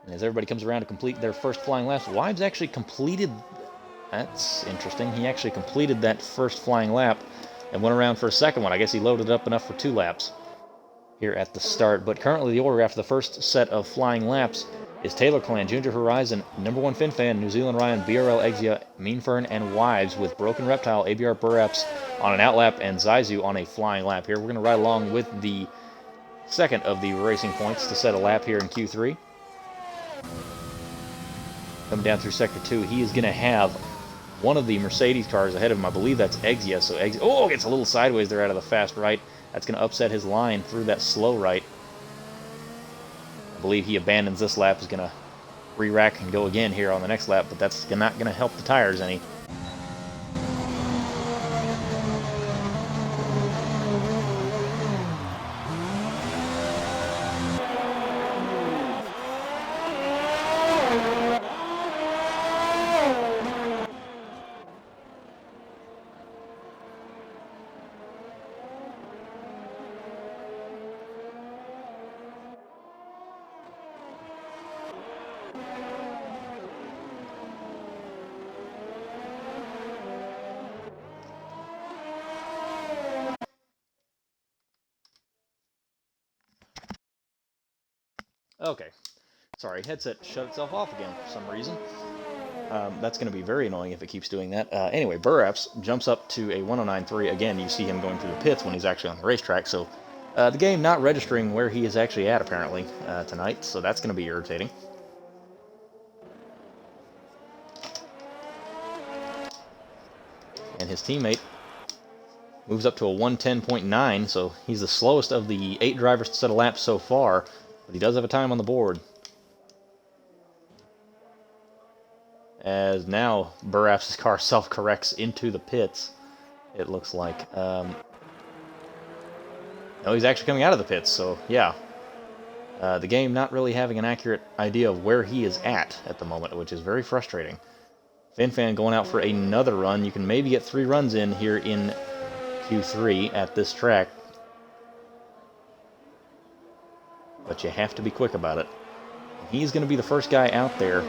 And as everybody comes around to complete their first flying laps, Wibes actually completed... That's interesting. He actually completed that first flying lap and went around for a second one. I guess he loaded up enough for 2 laps here at the start. But currently the order after the first set of flying laps is Taylor Clan, Ginger Horizon, number 1 FinFan, New Zealand Ryan, BRL Exia, Mean Fern, and Wibes, with Broken Reptile, ABR Burreps on an outlap, and Zaizu on a flying lap here. We're going to ride along with the second of the racing points to set a lap here in Q3. Coming down through Sector 2, he is going to have one of the Mercedes cars ahead of him. I believe that's Exia. So Exia, oh, gets a little sideways there out of the fast right. That's going to upset his line through that slow right. I believe he abandons this lap. Is going to re-rack and go again here on the next lap, but that's not going to help the tires any. Okay, sorry, headset shut itself off again for some reason. That's going to be very annoying if it keeps doing that. Anyway, Burreps jumps up to a 109.3. Again, you see him going through the pits when he's actually on the racetrack, so the game not registering where he is actually at, apparently, tonight, so that's going to be irritating. And his teammate moves up to a 110.9, so he's the slowest of the 8 drivers to set a lap so far. But he does have a time on the board. As now Burreps' car self-corrects into the pits, it looks like. No, he's actually coming out of the pits, so yeah. The game not really having an accurate idea of where he is at the moment, which is very frustrating. FinFan going out for another run. You can maybe get 3 runs in here in Q3 at this track. But you have to be quick about it. He's going to be the first guy out there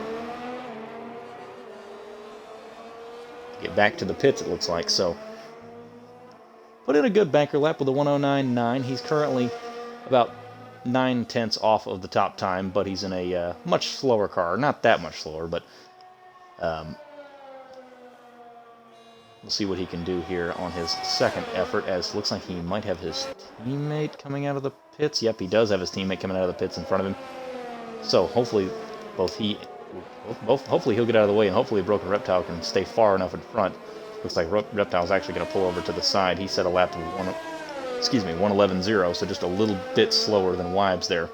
to get back to the pits, it looks like. So, put in a good banker lap with a 109.9. He's currently about 9/10 off of the top time, but he's in a much slower car. Not that much slower, but we'll see what he can do here on his second effort, as it looks like he might have his teammate coming out of the pits. Yep, he does have his teammate coming out of the pits in front of him. So hopefully hopefully he'll get out of the way, and hopefully Broken Reptile can stay far enough in front. Looks like Reptile's actually going to pull over to the side. He set a lap of 111.0, so just a little bit slower than Wibes there.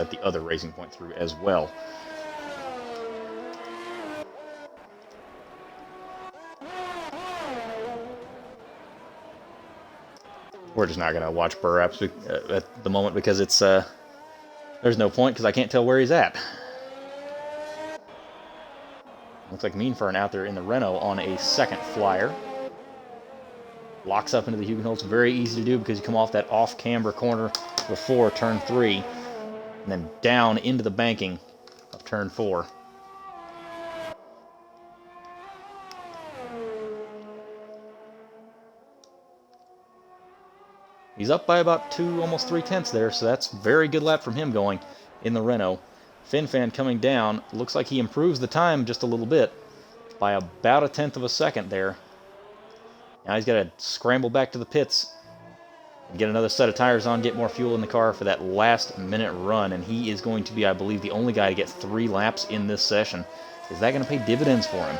let the other Racing Point through as well. We're just not going to watch Burraps at the moment because it's there's no point because I can't tell where he's at. Looks like Mean Fern out there in the Renault on a second flyer. Locks up into the Hugenholtz. Very easy to do because you come off that off-camber corner before turn 3 and then down into the banking of turn 4. He's up by about 2, almost 3/10 there, so that's a very good lap from him going in the Renault. FinFan coming down, looks like he improves the time just a little bit by about 1/10 of a second there. Now he's got to scramble back to the pits and get another set of tires on, get more fuel in the car for that last minute run, and he is going to be, I believe, the only guy to get 3 laps in this session. Is that going to pay dividends for him?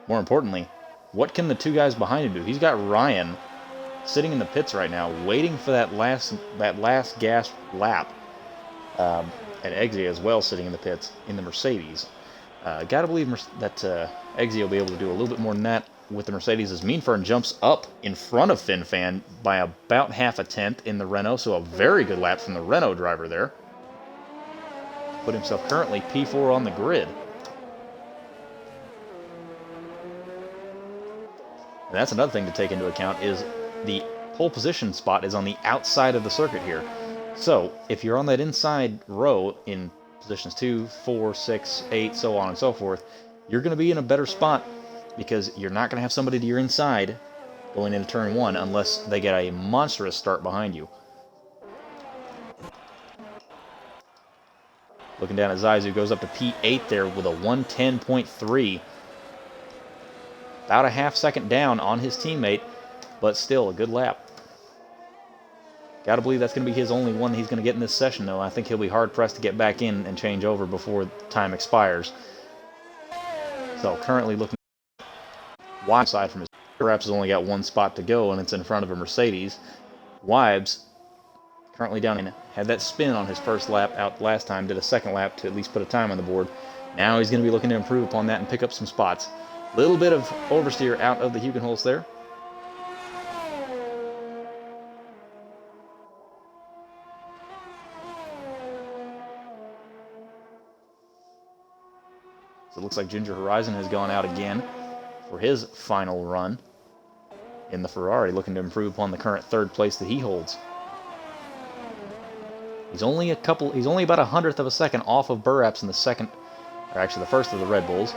More importantly, what can the 2 guys behind him do? He's got Ryan sitting in the pits right now, waiting for that last gas lap. And Eggsy as well sitting in the pits in the Mercedes. Gotta believe that Eggsy will be able to do a little bit more than that with the Mercedes as Mean Fern jumps up in front of FinFan by about 1/2 in the Renault, so a very good lap from the Renault driver there. Put himself currently P4 on the grid. And that's another thing to take into account is the pole position spot is on the outside of the circuit here. So, if you're on that inside row in positions 2, 4, 6, 8, so on and so forth, you're going to be in a better spot because you're not going to have somebody to your inside going into turn 1 unless they get a monstrous start behind you. Looking down at Zaizu, goes up to P8 there with a 1:10.3. About a 1/2 second down on his teammate, but still a good lap. Gotta believe that's going to be his only one he's going to get in this session, though. I think he'll be hard-pressed to get back in and change over before time expires. So, currently looking wide side from his... Perhaps has only got 1 spot to go, and it's in front of a Mercedes. Wibes, currently down in... Had that spin on his first lap out last time, did a second lap to at least put a time on the board. Now he's going to be looking to improve upon that and pick up some spots. Little bit of oversteer out of the Hugenholtz there. So it looks like Ginger Horizon has gone out again for his final run in the Ferrari, looking to improve upon the current 3rd place that he holds. He's only about 1/100th of a second off of Burraps in the second, or actually the first of the Red Bulls.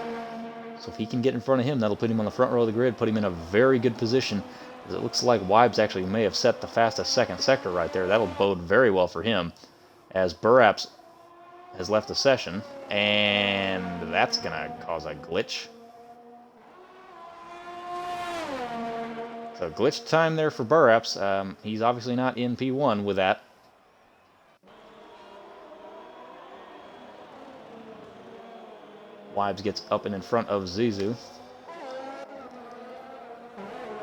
So if he can get in front of him, that'll put him on the front row of the grid, put him in a very good position. It looks like Wibes actually may have set the fastest second sector right there. That'll bode very well for him, as Burraps has left the session, and that's going to cause a glitch. So glitch time there for Burraps. He's obviously not in P1 with that. Wibes gets up and in front of Zizou.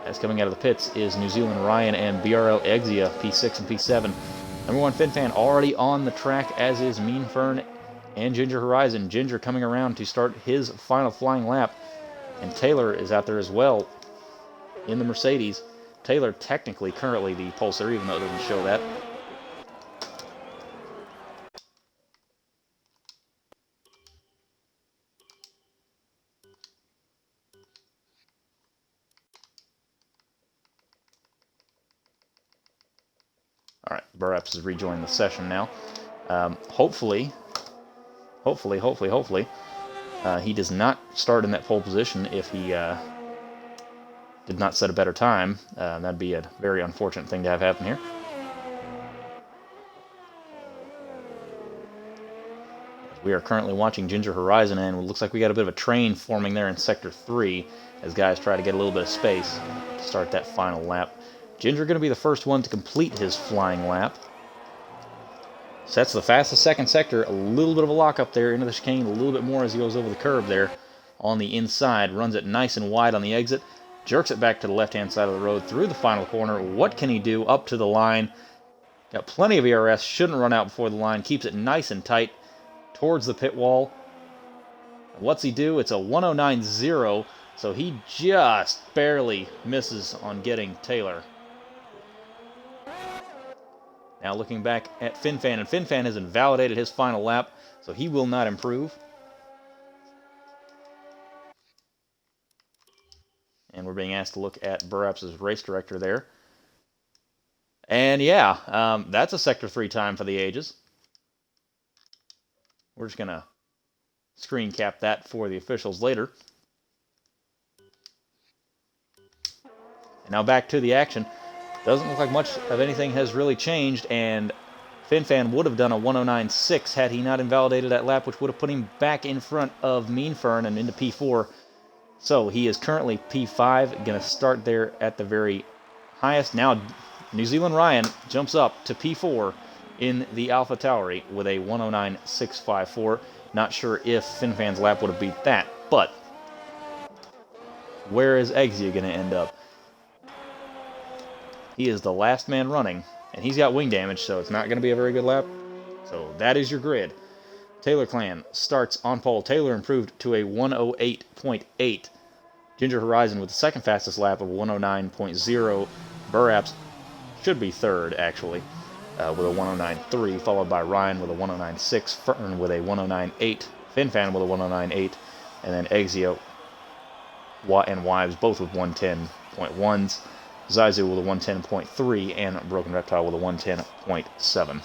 As coming out of the pits is New Zealand Ryan and BRL Exia, P6 and P7. Number 1 FinFan already on the track, as is Mean Fern and Ginger Horizon. Ginger coming around to start his final flying lap. And Taylor is out there as well in the Mercedes. Taylor technically currently the pulsar, even though it doesn't show that. All right, Burraps has rejoined the session now. Hopefully, he does not start in that pole position if he did not set a better time. That'd be a very unfortunate thing to have happen here. We are currently watching Ginger Horizon, and it looks like we got a bit of a train forming there in Sector 3 as guys try to get a little bit of space to start that final lap. Ginger going to be the first one to complete his flying lap. Sets the fastest second sector, a little bit of a lock up there into the chicane, a little bit more as he goes over the curb there on the inside. Runs it nice and wide on the exit, jerks it back to the left-hand side of the road through the final corner. What can he do? Up to the line. Got plenty of ERS, shouldn't run out before the line, keeps it nice and tight towards the pit wall. What's he do? It's a 109.0, so he just barely misses on getting Taylor. Now looking back at FinFan, and FinFan has invalidated his final lap, so he will not improve. And we're being asked to look at Burap's race director there. And yeah, that's a Sector 3 time for the ages. We're just going to screen cap that for the officials later. And now back to the action. Doesn't look like much of anything has really changed, and FinFan would have done a 109.6 had he not invalidated that lap, which would have put him back in front of Mean Fern and into P4. So he is currently P5, going to start there at the very highest. Now New Zealand Ryan jumps up to P4 in the Alpha Tauri with a 109.654. Not sure if FinFan's lap would have beat that, but where is Exia going to end up? He is the last man running, and he's got wing damage, so it's not going to be a very good lap. So that is your grid. Taylor Clan starts on pole. Taylor improved to a 108.8. Ginger Horizon with the second fastest lap of 109.0. Burap's should be third, actually, with a 109.3, followed by Ryan with a 109.6, Fern with a 109.8, FinFan with a 109.8, and then Exio and Wives both with 110.1s. Zaizu with a 110.3, and Broken Reptile with a 110.7.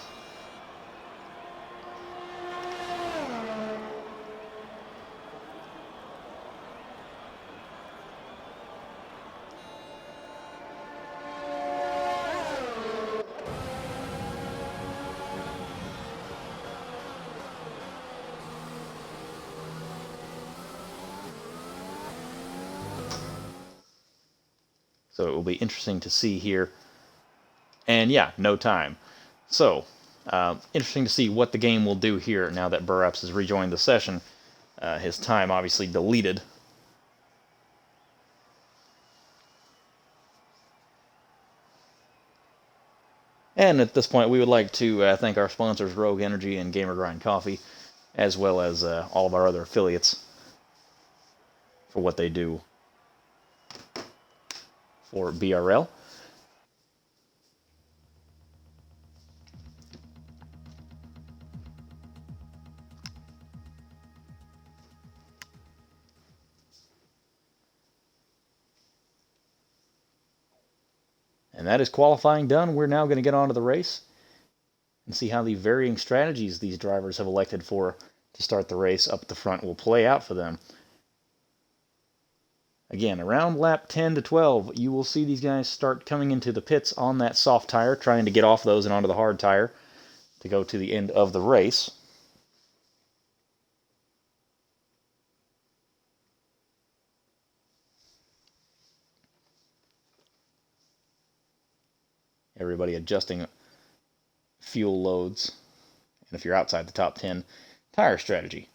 So it will be interesting to see here. And yeah, no time. So, interesting to see what the game will do here now that Burap's has rejoined the session. His time obviously deleted. And at this point, we would like to thank our sponsors, Rogue Energy and Gamer Grind Coffee, as well as all of our other affiliates for what they do for BRL. And that is qualifying done. We're now going to get on to the race and see how the varying strategies these drivers have elected for to start the race up the front will play out for them. Again, around lap 10 to 12, you will see these guys start coming into the pits on that soft tire, trying to get off those and onto the hard tire to go to the end of the race. Everybody adjusting fuel loads, and if you're outside the top 10, tire strategy.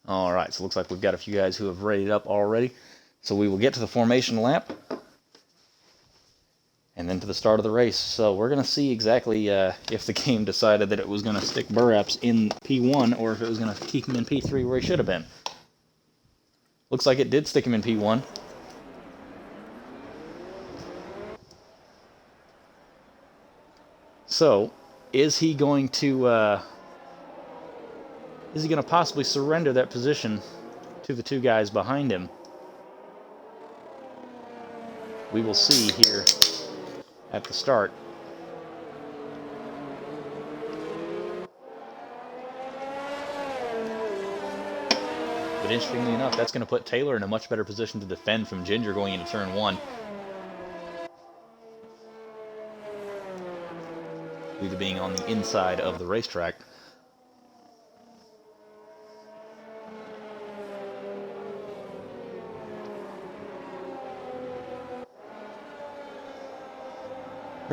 All right, so it looks like we've got a few guys who have readied up already. So we will get to the formation lap and then to the start of the race. So we're going to see exactly if the game decided that it was going to stick Burap's in P1 or if it was going to keep him in P3 where he should have been. Looks like it did stick him in P1. So, is he going to possibly surrender that position to the two guys behind him? We will see here at the start. But interestingly enough, that's going to put Taylor in a much better position to defend from Ginger going into turn 1. Due to being on the inside of the racetrack.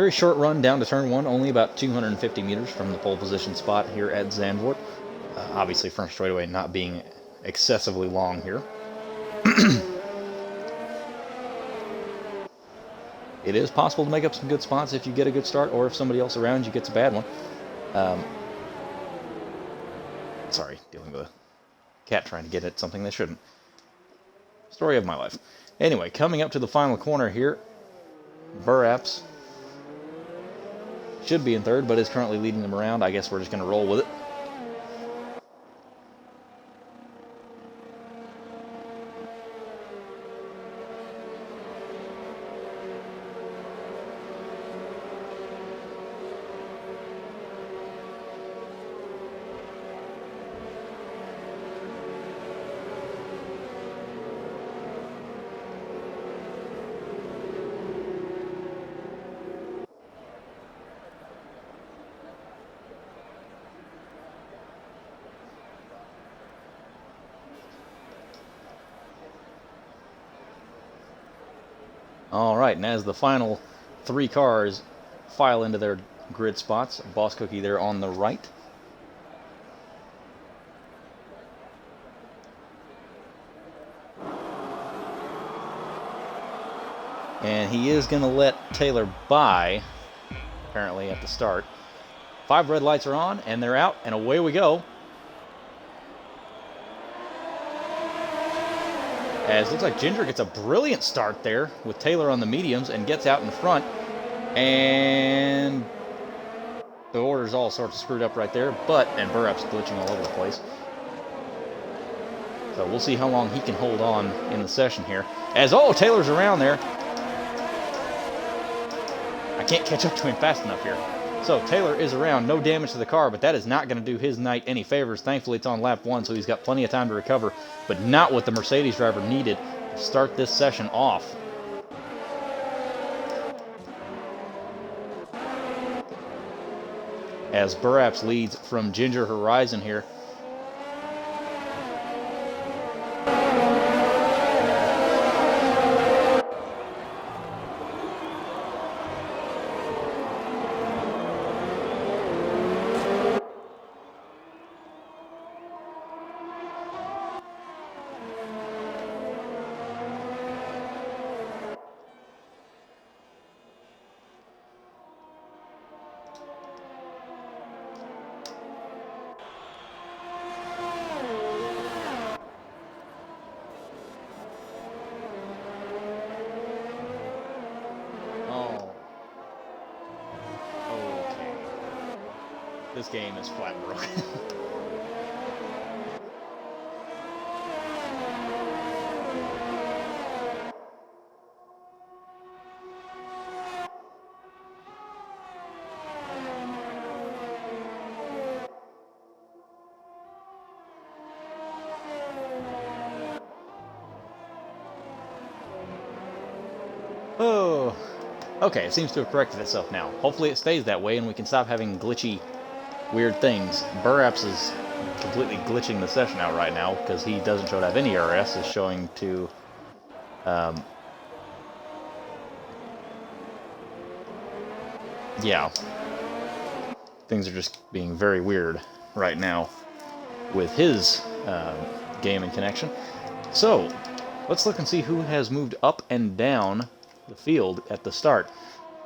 Very short run down to turn 1, only about 250 meters from the pole position spot here at Zandvoort. Obviously, front straightaway not being excessively long here. It is possible to make up some good spots if you get a good start, or if somebody else around you gets a bad one. Sorry, dealing with a cat trying to get at something they shouldn't. Story of my life. Anyway, coming up to the final corner here, BRL should be in third, but is currently leading them around. I guess we're just going to roll with it. All right, and as the final 3 cars file into their grid spots, Boss Cookie there on the right. And he is going to let Taylor by, apparently, at the start. 5 red lights are on, and they're out, and away we go. As it looks like Ginger gets a brilliant start there with Taylor on the mediums and gets out in front. And the order's all sorts of screwed up right there, and Burap's glitching all over the place. So we'll see how long he can hold on in the session here. Taylor's around there. I can't catch up to him fast enough here. So Taylor is around, no damage to the car, but that is not going to do his night any favors. Thankfully, it's on lap 1, so he's got plenty of time to recover, but not what the Mercedes driver needed to start this session off. As Burap's leads from Ginger Horizon here. This game is flat broken. Oh, okay, it seems to have corrected itself now. Hopefully it stays that way and we can stop having glitchy, weird things. Burap's is completely glitching the session out right now because he doesn't show to have any RS. It's showing to yeah, things are just being very weird right now with his game and connection. So let's look and see who has moved up and down the field at the start.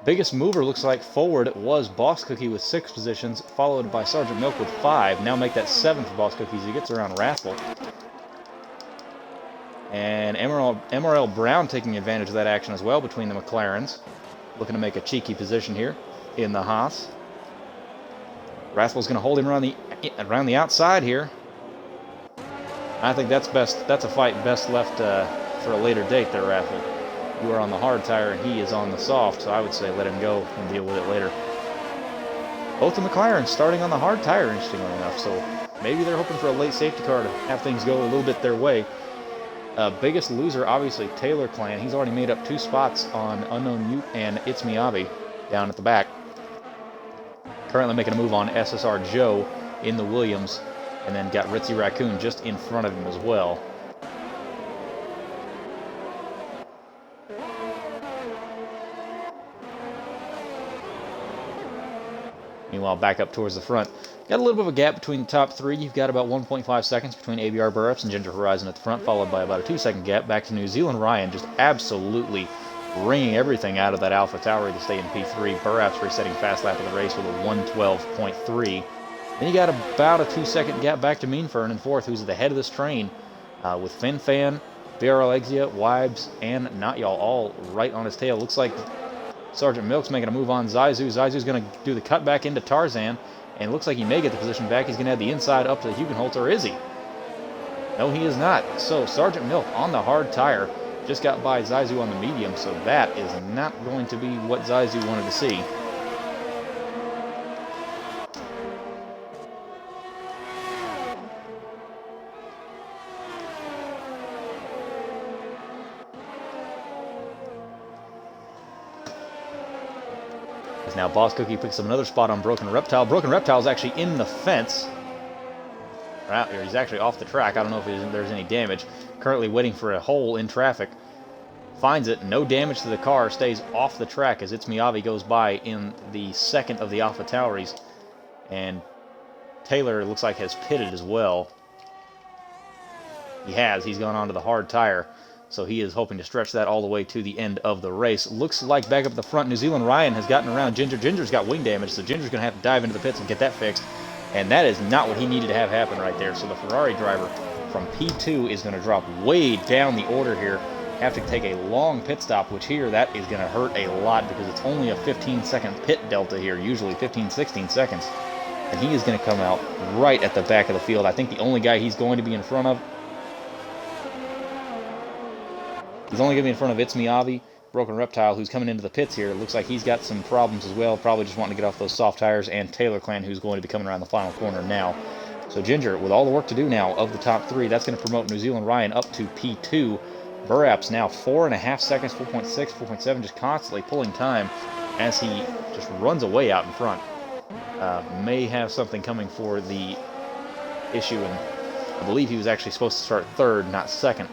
Biggest mover looks like forward was Boss Cookie with 6 positions, followed by Sergeant Milk with 5. Now make that 7 for Boss Cookie as he gets around Raffle. And MRL Brown taking advantage of that action as well between the McLarens. Looking to make a cheeky position here in the Haas. Raffle's going to hold him around the outside here. I think that's best. That's a fight best left for a later date there, Raffle. You are on the hard tire and he is on the soft, so I would say let him go and deal with it later. Both the McLarens starting on the hard tire, interestingly enough, so maybe they're hoping for a late safety car to have things go a little bit their way. Biggest loser, obviously, Taylor Clan. He's already made up 2 spots on Unknown Ute and It's Me Avi down at the back. Currently making a move on SSR Joe in the Williams, and then got Ritzy Raccoon just in front of him as well. Meanwhile, back up towards the front. Got a little bit of a gap between the top three. You've got about 1.5 seconds between ABR Burrups and Ginger Horizon at the front, followed by about a 2-second gap back to New Zealand Ryan, just absolutely wringing everything out of that Alpha Tauri to stay in P3. Burrups resetting fast lap of the race with a 1:12.3. Then you got about a 2-second gap back to Meanfern in fourth, who's at the head of this train, with Fin Fan, BRL Exia, Wibes, and Not Y'all all right on his tail. Looks like Sergeant Milk's making a move on Zaizu. Zaizu's going to do the cut back into Tarzan, and it looks like he may get the position back. He's going to have the inside up to the Hugenholtz, or is he? No, he is not. So Sergeant Milk on the hard tire just got by Zaizu on the medium, so that is not going to be what Zaizu wanted to see. Now Boss Cookie picks up another spot on Broken Reptile. Broken Reptile is actually in the fence. Right here, he's actually off the track. I don't know if there's any damage. Currently waiting for a hole in traffic. Finds it. No damage to the car. Stays off the track as It's Miyavi goes by in the second of the Alpha Tauris. And Taylor looks like has pitted as well. He has. He's gone onto the hard tire. So he is hoping to stretch that all the way to the end of the race. Looks like back up at the front, New Zealand Ryan has gotten around Ginger. Ginger's got wing damage, so Ginger's going to have to dive into the pits and get that fixed. And that is not what he needed to have happen right there. So the Ferrari driver from P2 is going to drop way down the order here. Have to take a long pit stop, which here, that is going to hurt a lot because it's only a 15-second pit delta here, usually 15, 16 seconds. And he is going to come out right at the back of the field. I think the only guy he's going to be in front of, he's only going to be in front of It's Miyavi, Broken Reptile, who's coming into the pits here. It looks like he's got some problems as well, probably just wanting to get off those soft tires, and Taylor Clan, who's going to be coming around the final corner now. So Ginger, with all the work to do now of the top three, that's going to promote New Zealand Ryan up to P2. Burraps now 4.5 seconds, 4.6, 4.7, just constantly pulling time as he just runs away out in front. May have something coming for the issue, and I believe he was actually supposed to start third, not second.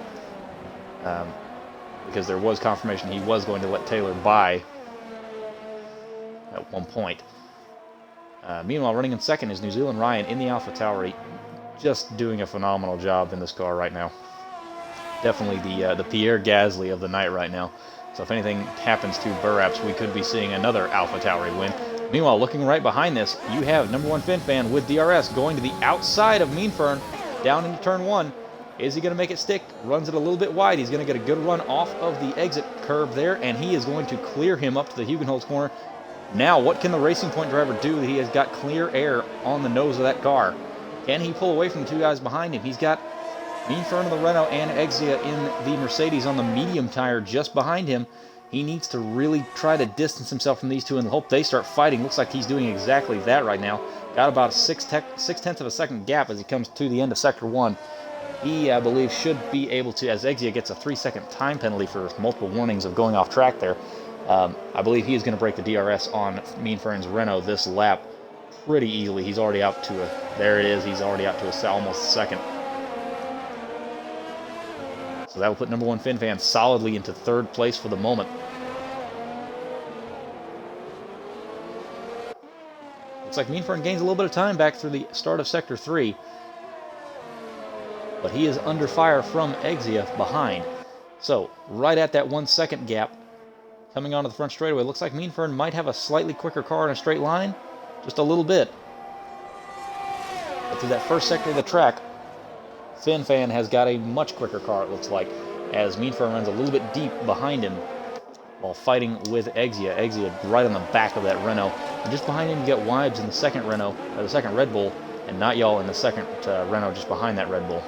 Because there was confirmation he was going to let Taylor by at one point. Meanwhile, running in second is New Zealand Ryan in the Alpha Tauri, just doing a phenomenal job in this car right now. Definitely the Pierre Gasly of the night right now. So if anything happens to Burraps, we could be seeing another Alpha Tauri win. Meanwhile, looking right behind this, you have number one Fin Fan with DRS going to the outside of Meanfern, down into turn one. Is he going to make it stick? Runs it a little bit wide. He's going to get a good run off of the exit curve there, and he is going to clear him up to the Hugenholtz corner. Now, what can the Racing Point driver do? He has got clear air on the nose of that car. Can he pull away from the two guys behind him? He's got Meanfern of the Renault and Exia in the Mercedes on the medium tire just behind him. He needs to really try to distance himself from these two and hope they start fighting. Looks like he's doing exactly that right now. Got about a 6/10 of a second gap as he comes to the end of Sector 1. He, I believe, should be able to, as Exia gets a 3-second time penalty for multiple warnings of going off track there, I believe he is going to break the DRS on Meanfern's Renault this lap pretty easily. He's already out to a, there it is, he's already out to a almost second. So that will put number one Fin Fan solidly into third place for the moment. Looks like Meanfern gains a little bit of time back through the start of Sector 3. But he is under fire from Exia behind. So, right at that 1 second gap, coming onto the front straightaway, looks like Meanfern might have a slightly quicker car in a straight line. Just a little bit. But through that first sector of the track, Fin Fan has got a much quicker car, it looks like, as Meanfern runs a little bit deep behind him while fighting with Exia. Exia right on the back of that Renault. And just behind him, you get Wibes in the second Renault, or the second Red Bull, and Not Y'all in the second Renault just behind that Red Bull.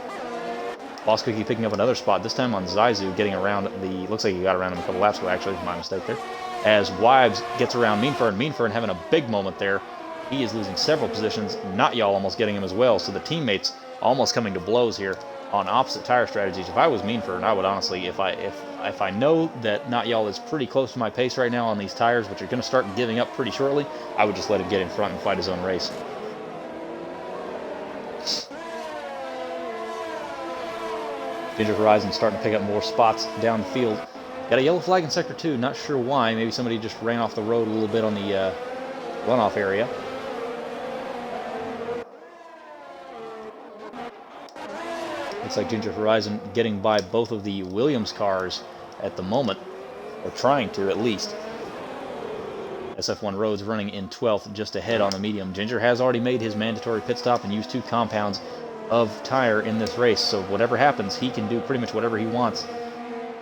Boss Cookie picking up another spot, this time on Zaizu, getting around the, looks like he got around him a couple laps ago, actually, my mistake there. As Wibes gets around Meanfern, Meanfern having a big moment there. He is losing several positions, Not Y'all almost getting him as well, so the teammates almost coming to blows here on opposite tire strategies. If I was Meanfern, I would honestly, if I know that Not Y'all is pretty close to my pace right now on these tires, which are going to start giving up pretty shortly, I would just let him get in front and fight his own race. Ginger Horizon starting to pick up more spots down the field. Got a yellow flag in Sector 2, not sure why. Maybe somebody just ran off the road a little bit on the runoff area. Looks like Ginger Horizon getting by both of the Williams cars at the moment, or trying to at least. SF1 Rhodes running in 12th, just ahead on the medium. Ginger has already made his mandatory pit stop and used 2 compounds of tire in this race, so whatever happens, he can do pretty much whatever he wants.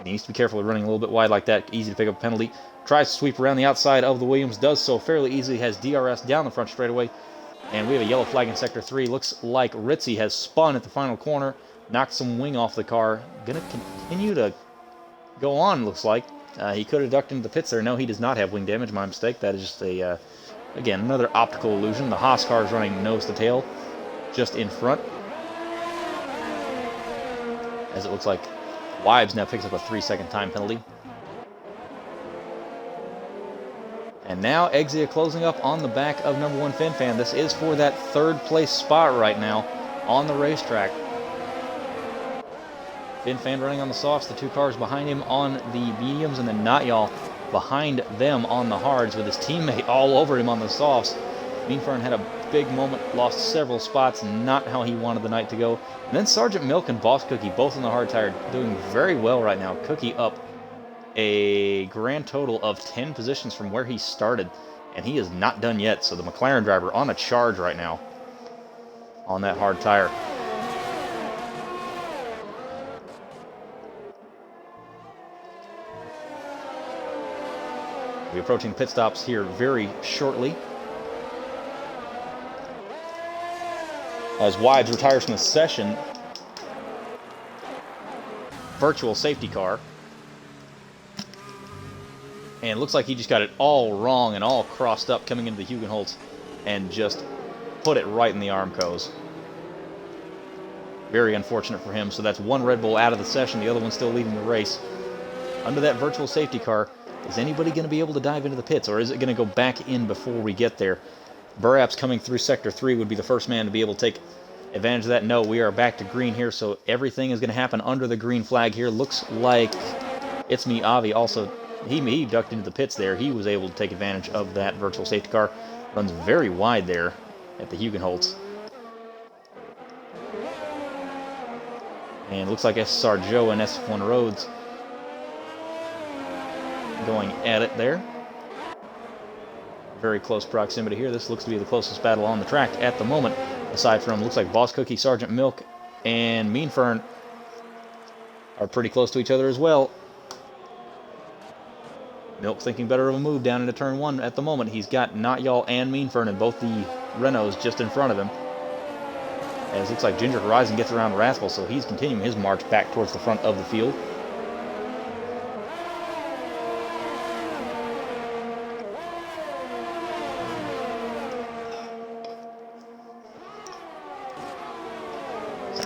He needs to be careful of running a little bit wide like that, easy to pick up a penalty. Tries to sweep around the outside of the Williams, does so fairly easily, has DRS down the front straightaway, and we have a yellow flag in Sector 3. Looks like Ritzy has spun at the final corner, knocked some wing off the car. Gonna continue to go on, looks like. He could have ducked into the pits there. No, he does not have wing damage. My mistake. That is just a, again, another optical illusion. The Haas car is running nose to tail, just in front. As it looks like Wives now picks up a 3-second time penalty. And now Exia closing up on the back of number 1 FinFan. This is for that 3rd place spot right now on the racetrack. FinFan running on the softs, the 2 cars behind him on the mediums, and then Natyal behind them on the hards with his teammate all over him on the softs. Meanfern had a big moment, lost several spots, not how he wanted the night to go. And then Sergeant Milk and Boss Cookie, both on the hard tire, doing very well right now. Cookie up a grand total of 10 positions from where he started, and he is not done yet. So the McLaren driver on a charge right now on that hard tire. We'll be approaching pit stops here very shortly, as Wides retires from the session. Virtual safety car. And it looks like he just got it all wrong and all crossed up coming into the Hugenholtz and just put it right in the Armcos. Very unfortunate for him. So that's 1 Red Bull out of the session, the other one still leading the race. Under that virtual safety car, is anybody going to be able to dive into the pits, or is it going to go back in before we get there? Burap's coming through Sector 3 would be the first man to be able to take advantage of that. No, we are back to green here, so everything is going to happen under the green flag here. Looks like It's Me Avi also, he ducked into the pits there. He was able to take advantage of that virtual safety car. Runs very wide there at the Hugenholtz. And it looks like SSR Joe and SF1 Rhodes going at it there. Very close proximity here. This looks to be the closest battle on the track at the moment. Aside from, looks like Boss Cookie, Sergeant Milk, and Meanfern are pretty close to each other as well. Milk thinking better of a move down into turn 1 at the moment. He's got Natyal and Meanfern and both the Renaults just in front of him. As it looks like Ginger Horizon gets around Rascal, so he's continuing his march back towards the front of the field.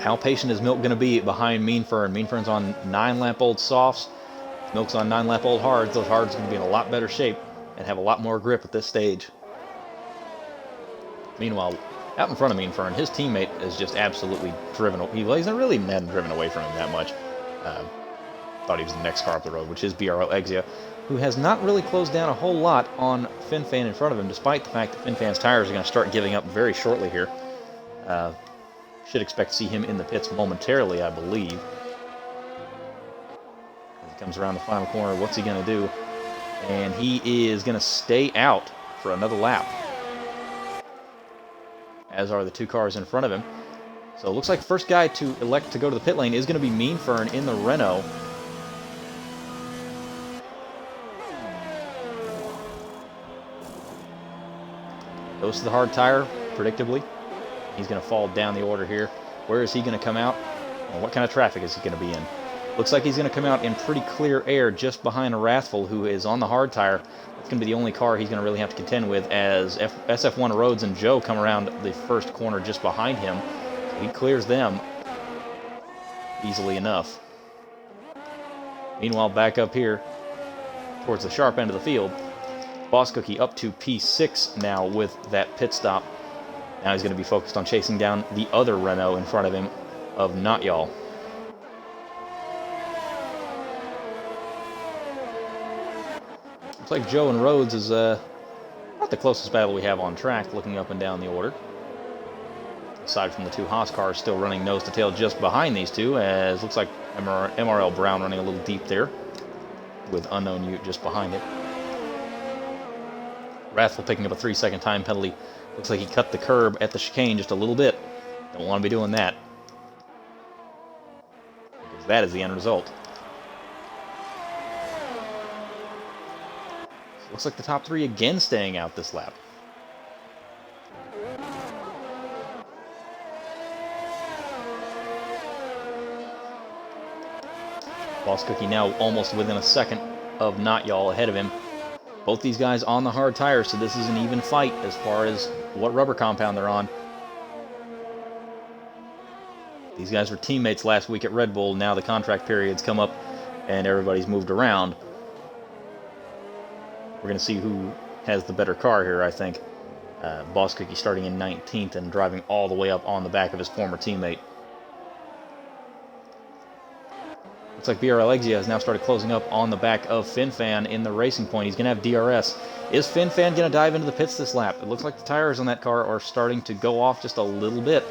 How patient is Milk going to be behind Meanfern? Meanfern's on 9-lap-old softs. Milk's on 9-lap-old hards. Those hards are going to be in a lot better shape and have a lot more grip at this stage. Meanwhile, out in front of Meanfern, his teammate is just absolutely driven. He's not really driven away from him that much. Thought he was the next car up the road, which is BRL Exia, who has not really closed down a whole lot on FinFan in front of him, despite the fact that FinFan's tires are going to start giving up very shortly here. Should expect to see him in the pits momentarily, I believe. As he comes around the final corner, what's he going to do? And he is going to stay out for another lap, as are the 2 cars in front of him. So it looks like the first guy to elect to go to the pit lane is going to be Meanfern in the Renault. Goes to the hard tire, predictably. He's going to fall down the order here. Where is he going to come out? And what kind of traffic is he going to be in? Looks like he's going to come out in pretty clear air just behind a Wrathful, who is on the hard tire. It's going to be the only car he's going to really have to contend with, as SF1 Rhodes and Joe come around the first corner just behind him. So he clears them easily enough. Meanwhile, back up here towards the sharp end of the field, Boss Cookie up to P6 now with that pit stop. Now he's going to be focused on chasing down the other Renault in front of him of Natyal. Looks like Joe and Rhodes is not the closest battle we have on track, looking up and down the order. aside from the two Haas cars still running nose to tail just behind these two, as looks like MRL Brown running a little deep there with Unknown Ute just behind it. Wrathful picking up a 3-second time penalty. Looks like he cut the curb at the chicane just a little bit. Don't want to be doing that, because that is the end result. So looks like the top three again staying out this lap. Boss Cookie now almost within a second of Not Y'all ahead of him. Both these guys on the hard tires, so this is an even fight as far as what rubber compound they're on. These guys were teammates last week at Red Bull. Now the contract period's come up and everybody's moved around. We're going to see who has the better car here, I think. Boss Cookie starting in 19th and driving all the way up on the back of his former teammate. Looks like BRL Exia has now started closing up on the back of FinFan in the Racing Point. He's going to have DRS. Is FinFan going to dive into the pits this lap? It looks like the tires on that car are starting to go off just a little bit.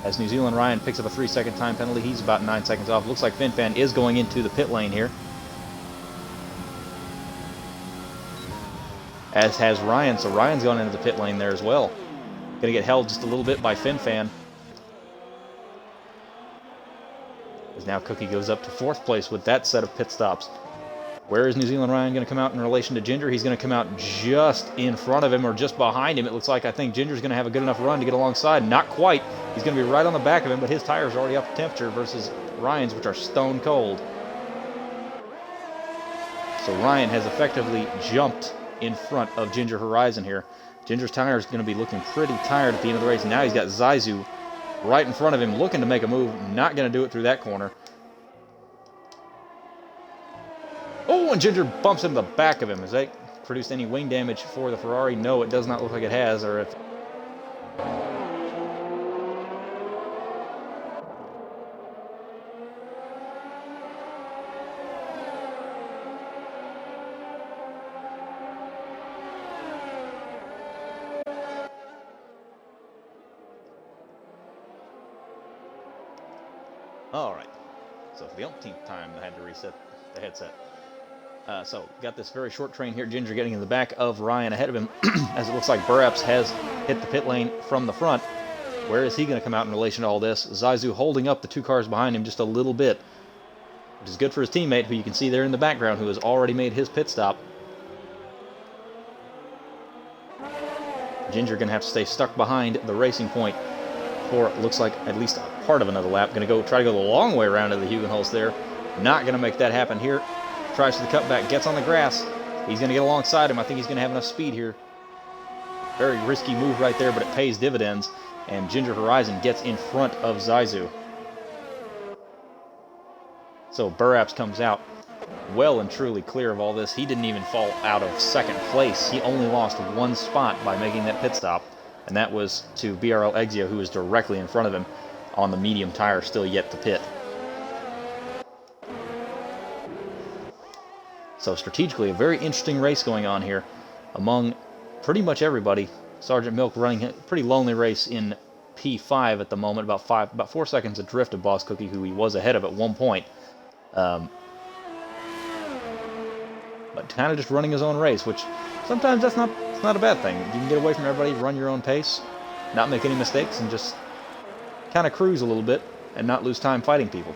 As New Zealand Ryan picks up a 3-second time penalty, he's about 9 seconds off. Looks like FinFan is going into the pit lane here, as has Ryan, so Ryan's going into the pit lane there as well. Going to get held just a little bit by FinFan. As now Cookie goes up to 4th place with that set of pit stops. Where is New Zealand Ryan going to come out in relation to Ginger? He's going to come out just in front of him or just behind him. It looks like I think Ginger's going to have a good enough run to get alongside. Not quite. He's going to be right on the back of him, but his tires are already up to temperature versus Ryan's, which are stone cold. So Ryan has effectively jumped in front of Ginger Horizon here. Ginger's tire is going to be looking pretty tired at the end of the race. Now he's got Zaizu right in front of him looking to make a move. Not going to do it through that corner. Oh, and Ginger bumps into the back of him. Has that produced any wing damage for the Ferrari? No, it does not look like it has. Or if Alright, so for the umpteenth time I had to reset the headset. So, got this very short train here. Ginger getting in the back of Ryan ahead of him, as it looks like Burapps has hit the pit lane from the front. Where is he going to come out in relation to all this? Zaizu holding up the two cars behind him just a little bit, which is good for his teammate, who you can see there in the background, who has already made his pit stop. Ginger going to have to stay stuck behind the Racing Point for it looks like at least a part of another lap. Going to try to go the long way around to the Hugenholz there. Not going to make that happen here. Tries for the cutback, gets on the grass. He's going to get alongside him. I think he's going to have enough speed here. Very risky move right there, but it pays dividends. And Ginger Horizon gets in front of Zaizu. So Burapps comes out well and truly clear of all this. He didn't even fall out of 2nd place. He only lost 1 spot by making that pit stop. And that was to BRL Exia, who was directly in front of him on the medium tire, still yet to pit. So strategically, a very interesting race going on here among pretty much everybody. Sergeant Milk running a pretty lonely race in P5 at the moment, about 4 seconds adrift of Boss Cookie, who he was ahead of at one point. But kind of just running his own race, which sometimes it's not a bad thing. You can get away from everybody, run your own pace, not make any mistakes, and just kind of cruise a little bit and not lose time fighting people.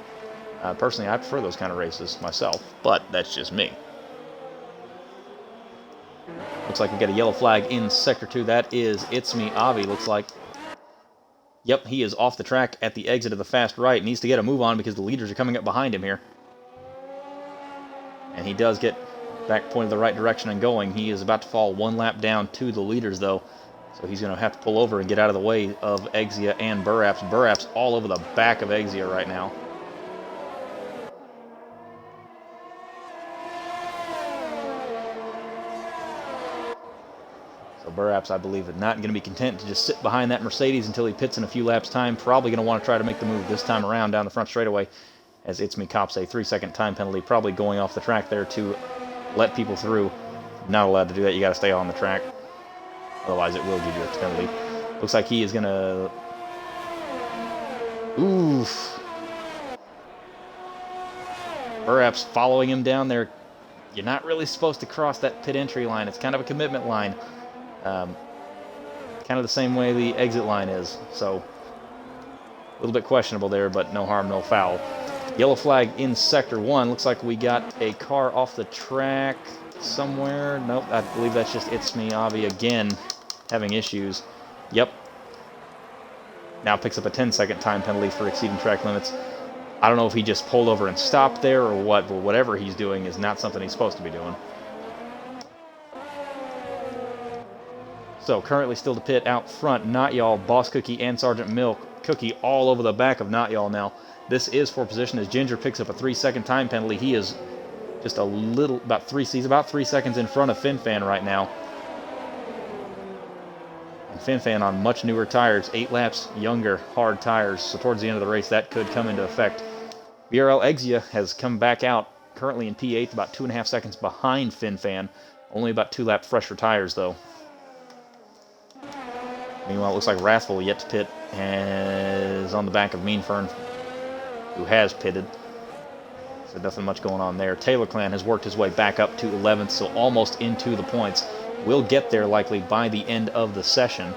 Personally, I prefer those kind of races myself, but that's just me. Looks like we got a yellow flag in Sector 2. That is It's Me Avi, looks like. Yep, he is off the track at the exit of the fast right. Needs to get a move on because the leaders are coming up behind him here. And he does get back pointed the right direction and going. He is about to fall 1 lap down to the leaders, though. So he's going to have to pull over and get out of the way of Exia and Burapps. Burapps all over the back of Exia right now. So Burapps, I believe, is not going to be content to just sit behind that Mercedes until he pits in a few laps' time. Probably going to want to try to make the move this time around down the front straightaway, as It's Me cops a 3-second time penalty, probably going off the track there to let people through. Not allowed to do that. You got to stay on the track. Otherwise, it will give you a penalty. Looks like he is going to... Oof. Perhaps following him down there. You're not really supposed to cross that pit entry line. It's kind of a commitment line. Kind of the same way the exit line is. So, a little bit questionable there, but no harm, no foul. Yellow flag in Sector 1. Looks like we got a car off the track somewhere. Nope, I believe that's just It's Me Avi again having issues. Yep. Now picks up a 10-second time penalty for exceeding track limits. I don't know if he just pulled over and stopped there or what, but whatever he's doing is not something he's supposed to be doing. So, currently still to pit out front, Not Y'all, Boss Cookie, and Sergeant Milk. Cookie all over the back of Not Y'all now. This is for position as Ginger picks up a 3-second time penalty. He is just a little, he's about 3 seconds in front of FinFan right now. And FinFan on much newer tires, 8 laps younger, hard tires. So towards the end of the race, that could come into effect. BRL Exia has come back out, currently in P8, about 2.5 seconds behind FinFan. Only about 2 laps fresher tires, though. Meanwhile, it looks like Wrathful yet to pit and is on the back of Mean Fern, who has pitted. So nothing much going on there. Taylor Clan has worked his way back up to 11th, so almost into the points. Will get there likely by the end of the session.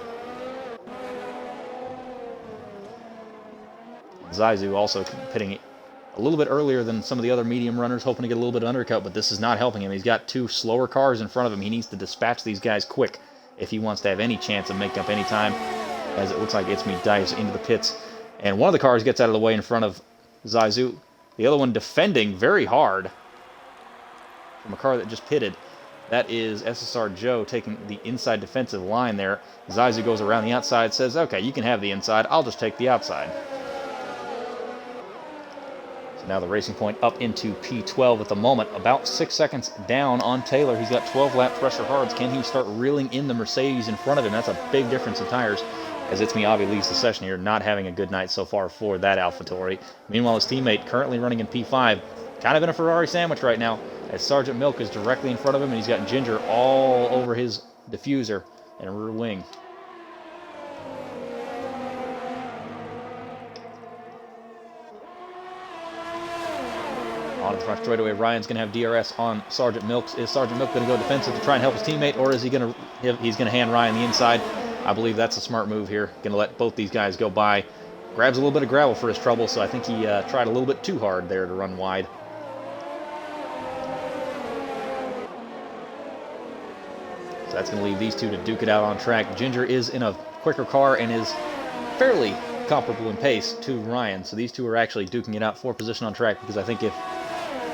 Zaizu also pitting a little bit earlier than some of the other medium runners, hoping to get a little bit of undercut, but this is not helping him. He's got 2 slower cars in front of him. He needs to dispatch these guys quick if he wants to have any chance of making up any time, as it looks like It's Me dives into the pits. And one of the cars gets out of the way in front of Zaizu. The other one defending very hard from a car that just pitted. That is SSR Joe taking the inside defensive line there. Zaizu goes around the outside, says, okay, you can have the inside. I'll just take the outside. So now the Racing Point up into P12 at the moment. About 6 seconds down on Taylor. He's got 12 lap pressure hards. Can he start reeling in the Mercedes in front of him? That's a big difference in tires, as It's Me Avi leads the session here, not having a good night so far for that AlphaTauri. Meanwhile, his teammate currently running in P5, kind of in a Ferrari sandwich right now, as Sergeant Milk is directly in front of him, and he's got Ginger all over his diffuser and rear wing. On the front straightaway, Ryan's going to have DRS on Sergeant Milk. Is Sergeant Milk going to go defensive to try and help his teammate, or is he going to he's going to hand Ryan the inside? I believe that's a smart move here. Going to let both these guys go by. Grabs a little bit of gravel for his trouble, so I think he tried a little bit too hard there to run wide. So that's going to leave these two to duke it out on track. Ginger is in a quicker car and is fairly comparable in pace to Ryan. So these two are actually duking it out for position on track, because I think if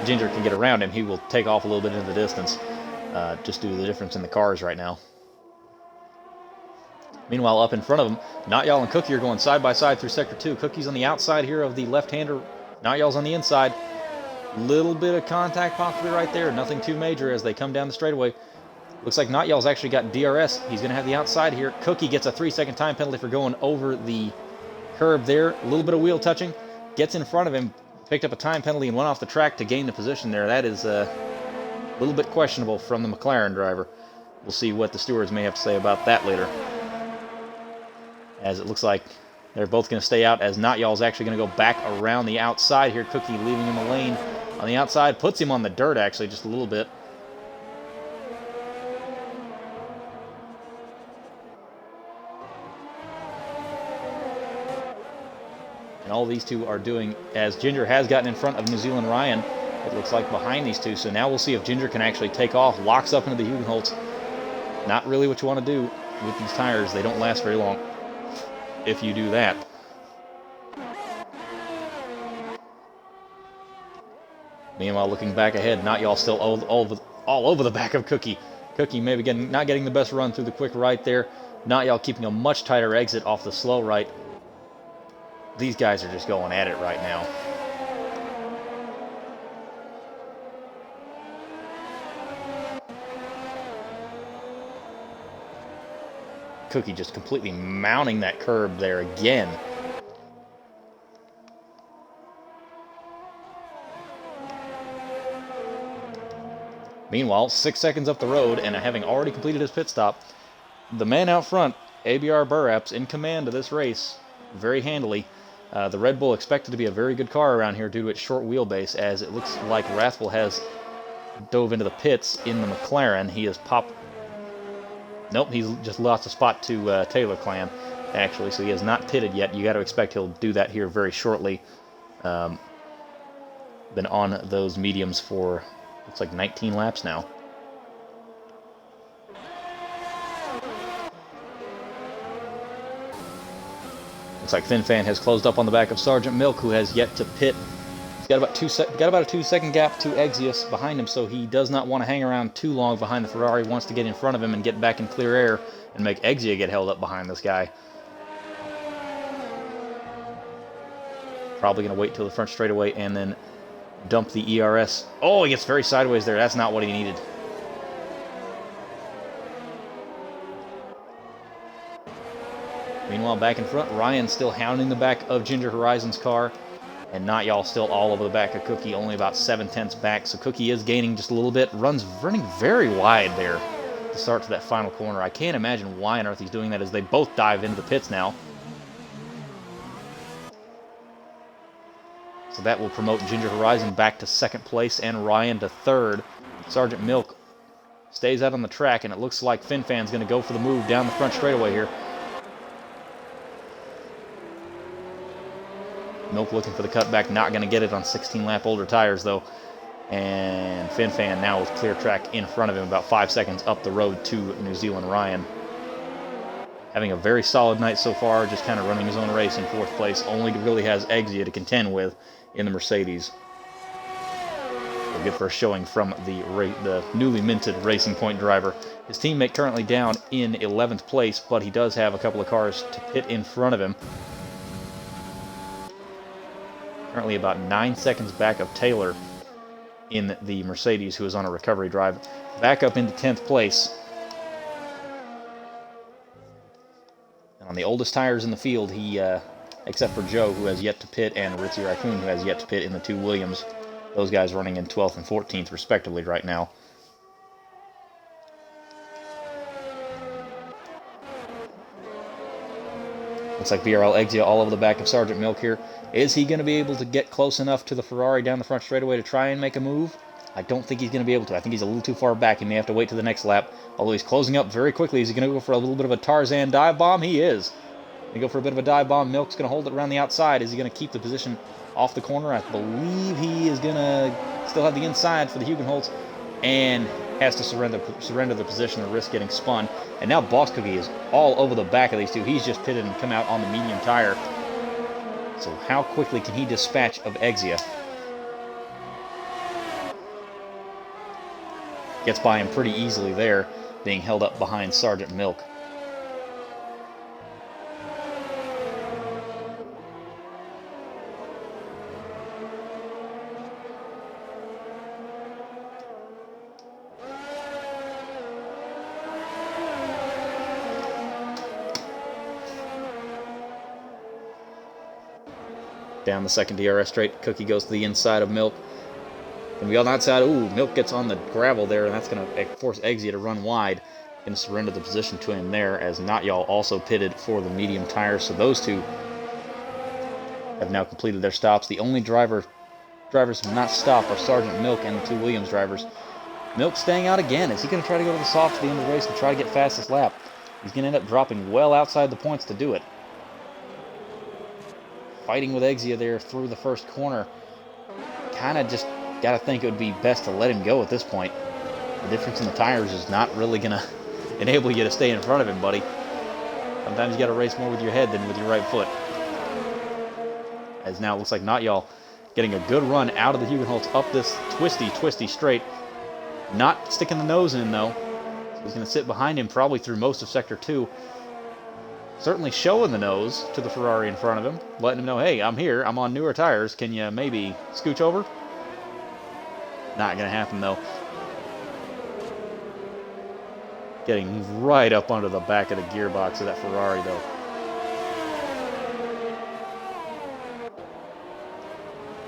Ginger can get around him, he will take off a little bit into the distance, just due to the difference in the cars right now. Meanwhile, up in front of him, Not Y'all and Cookie are going side by side through Sector 2. Cookie's on the outside here of the left-hander. Not Y'all's on the inside. Little bit of contact possibly right there. Nothing too major as they come down the straightaway. Looks like Not Y'all's actually got DRS. He's going to have the outside here. Cookie gets a 3-second time penalty for going over the curb there. A little bit of wheel touching. Gets in front of him. Picked up a time penalty and went off the track to gain the position there. That is a little bit questionable from the McLaren driver. We'll see what the stewards may have to say about that later, as it looks like they're both going to stay out, as Not Y'all's actually going to go back around the outside here. Cookie leaving him a lane on the outside. Puts him on the dirt, actually, just a little bit. And all these two are doing, as Ginger has gotten in front of New Zealand Ryan, it looks like behind these two. So now we'll see if Ginger can actually take off, locks up into the Hugenholtz. Not really what you want to do with these tires. They don't last very long if you do that. Meanwhile, looking back ahead, Not Y'all still all over the back of Cookie. Cookie maybe not getting the best run through the quick right there. Not Y'all keeping a much tighter exit off the slow right. These guys are just going at it right now. Cookie just completely mounting that curb there again. Meanwhile, 6 seconds up the road, and having already completed his pit stop, the man out front, ABR Burap's, in command of this race very handily. The Red Bull expected to be a very good car around here due to its short wheelbase, as it looks like Rathwell has dove into the pits in the McLaren. He has popped... Nope, he's just lost a spot to Taylor Clan, actually, so he has not pitted yet. You got to expect he'll do that here very shortly. Been on those mediums for, looks like 19 laps now. Looks like FinFan has closed up on the back of Sergeant Milk, who has yet to pit. He's got about a 2-second gap to Exius behind him, so he does not want to hang around too long behind the Ferrari. He wants to get in front of him and get back in clear air and make Exia get held up behind this guy. Probably going to wait till the front straightaway and then dump the ERS. Oh, he gets very sideways there. That's not what he needed. Meanwhile, back in front, Ryan still hounding the back of Ginger Horizon's car, and Not Y'all still all over the back of Cookie, only about 7/10 back. So Cookie is gaining just a little bit, running very wide there to start to that final corner. I can't imagine why on earth he's doing that, as they both dive into the pits now. So that will promote Ginger Horizon back to 2nd place and Ryan to 3rd. Sergeant Milk stays out on the track, and it looks like FinFan's going to go for the move down the front straightaway here. Milk looking for the cutback, not going to get it on 16-lap older tires, though. And FinFan now with clear track in front of him, about 5 seconds up the road to New Zealand Ryan. Having a very solid night so far, just kind of running his own race in 4th place. Only really has Exia to contend with in the Mercedes. A good first showing from the newly minted Racing Point driver. His teammate currently down in 11th place, but he does have a couple of cars to pit in front of him. Currently about 9 seconds back of Taylor in the Mercedes, who is on a recovery drive. Back up into 10th place. And on the oldest tires in the field, he, except for Joe, who has yet to pit, and Ritzy Raccoon, who has yet to pit in the 2 Williams. Those guys running in 12th and 14th, respectively, right now. Looks like BRL Exia all over the back of Sergeant Milk here. Is he going to be able to get close enough to the Ferrari down the front straightaway to try and make a move? I don't think he's going to be able to. I think he's a little too far back. He may have to wait to the next lap. Although he's closing up very quickly. Is he going to go for a little bit of a Tarzan dive bomb? He is. Going to go for a bit of a dive bomb. Milk's going to hold it around the outside. Is he going to keep the position off the corner? I believe he is going to still have the inside for the Hugenholtz, and has to surrender the position and risk getting spun. And now Boss Cookie is all over the back of these two. He's just pitted and come out on the medium tire. So how quickly can he dispatch of Exia? Gets by him pretty easily there, being held up behind Sergeant Milk. Down the second DRS straight, Cookie goes to the inside of Milk. And we on the outside, ooh, Milk gets on the gravel there, and that's going to force Exia to run wide. Going to surrender the position to him there, as Not Y'all also pitted for the medium tires. So those two have now completed their stops. The only drivers who have not stopped are Sergeant Milk and the 2 Williams drivers. Milk staying out again. Is he going to try to go to the soft at the end of the race and try to get fastest lap? He's going to end up dropping well outside the points to do it. Fighting with Exia there through the first corner. Kind of just got to think it would be best to let him go at this point. The difference in the tires is not really going to enable you to stay in front of him, buddy. Sometimes you got to race more with your head than with your right foot. As now it looks like Not Y'all getting a good run out of the Hugenholtz up this twisty straight. Not sticking the nose in, though. So he's going to sit behind him probably through most of Sector 2. Certainly showing the nose to the Ferrari in front of him, letting him know, hey, I'm here, I'm on newer tires, can you maybe scooch over? Not going to happen, though. Getting right up under the back of the gearbox of that Ferrari, though.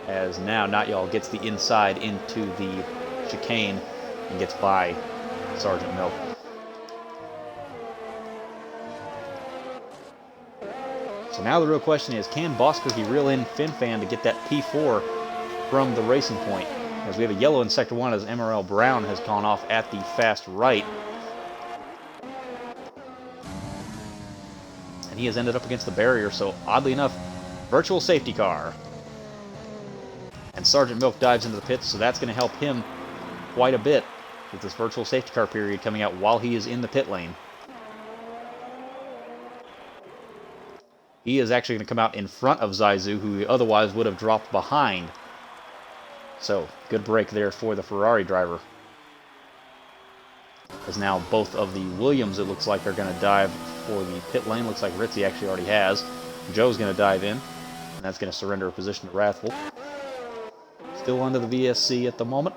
As now Not Y'all gets the inside into the chicane and gets by Sergeant Milk. So now the real question is, can Boss Cookie reel in FinFan to get that P4 from the racing point? As we have a yellow in Sector 1 as MRL Brown has gone off at the fast right. And he has ended up against the barrier, so oddly enough, virtual safety car. And Sergeant Milk dives into the pits, so that's going to help him quite a bit with this virtual safety car period coming out while he is in the pit lane. He is actually going to come out in front of Zaizu, who he otherwise would have dropped behind. So, good break there for the Ferrari driver. As now both of the Williams, it looks like, are going to dive for the pit lane. Looks like Ritzy actually already has. Joe's going to dive in, and that's going to surrender a position to Wrathful. Still under the VSC at the moment.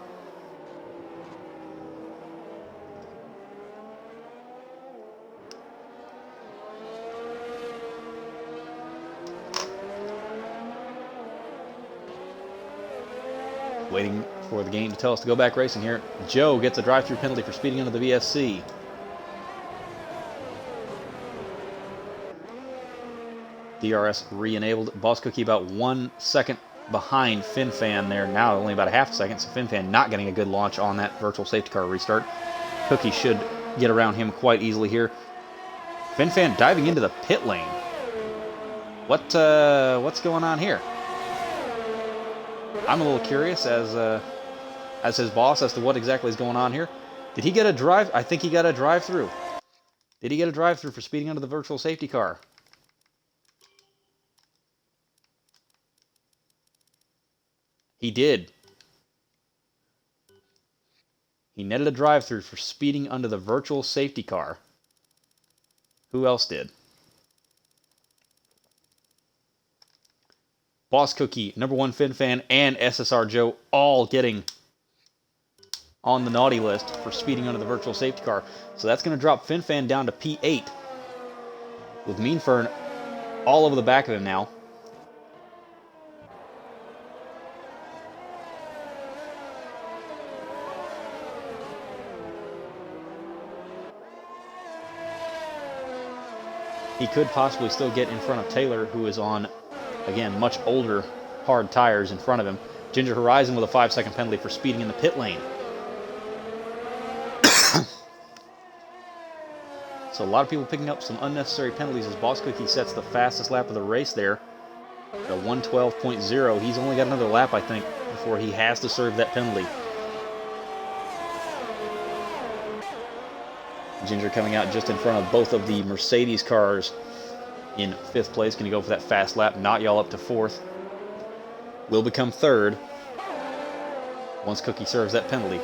Waiting for the game to tell us to go back racing here. Joe gets a drive-through penalty for speeding under the VSC. DRS re-enabled. Boss Cookie about 1 second behind FinFan there. Now only about a half second, so FinFan not getting a good launch on that virtual safety car restart. Cookie should get around him quite easily here. FinFan diving into the pit lane. What's going on here? I'm a little curious as his boss as to what exactly is going on here. Did he get a drive? I think he got a drive-through. Did he get a drive-through for speeding under the virtual safety car? He did. He netted a drive-through for speeding under the virtual safety car. Who else did? Boss Cookie, number 1 FinFan, and SSR Joe all getting on the naughty list for speeding under the virtual safety car. So that's going to drop FinFan down to P8 with Mean Fern all over the back of him now. He could possibly still get in front of Taylor, who is on, again, much older, hard tires in front of him. Ginger Horizon with a 5-second penalty for speeding in the pit lane. So a lot of people picking up some unnecessary penalties as Boss Cookie sets the fastest lap of the race there. At a 1:12.0. He's only got another lap, I think, before he has to serve that penalty. Ginger coming out just in front of both of the Mercedes cars in 5th place. Going to go for that fast lap. Not y'all up to 4th. Will become 3rd once Cookie serves that penalty.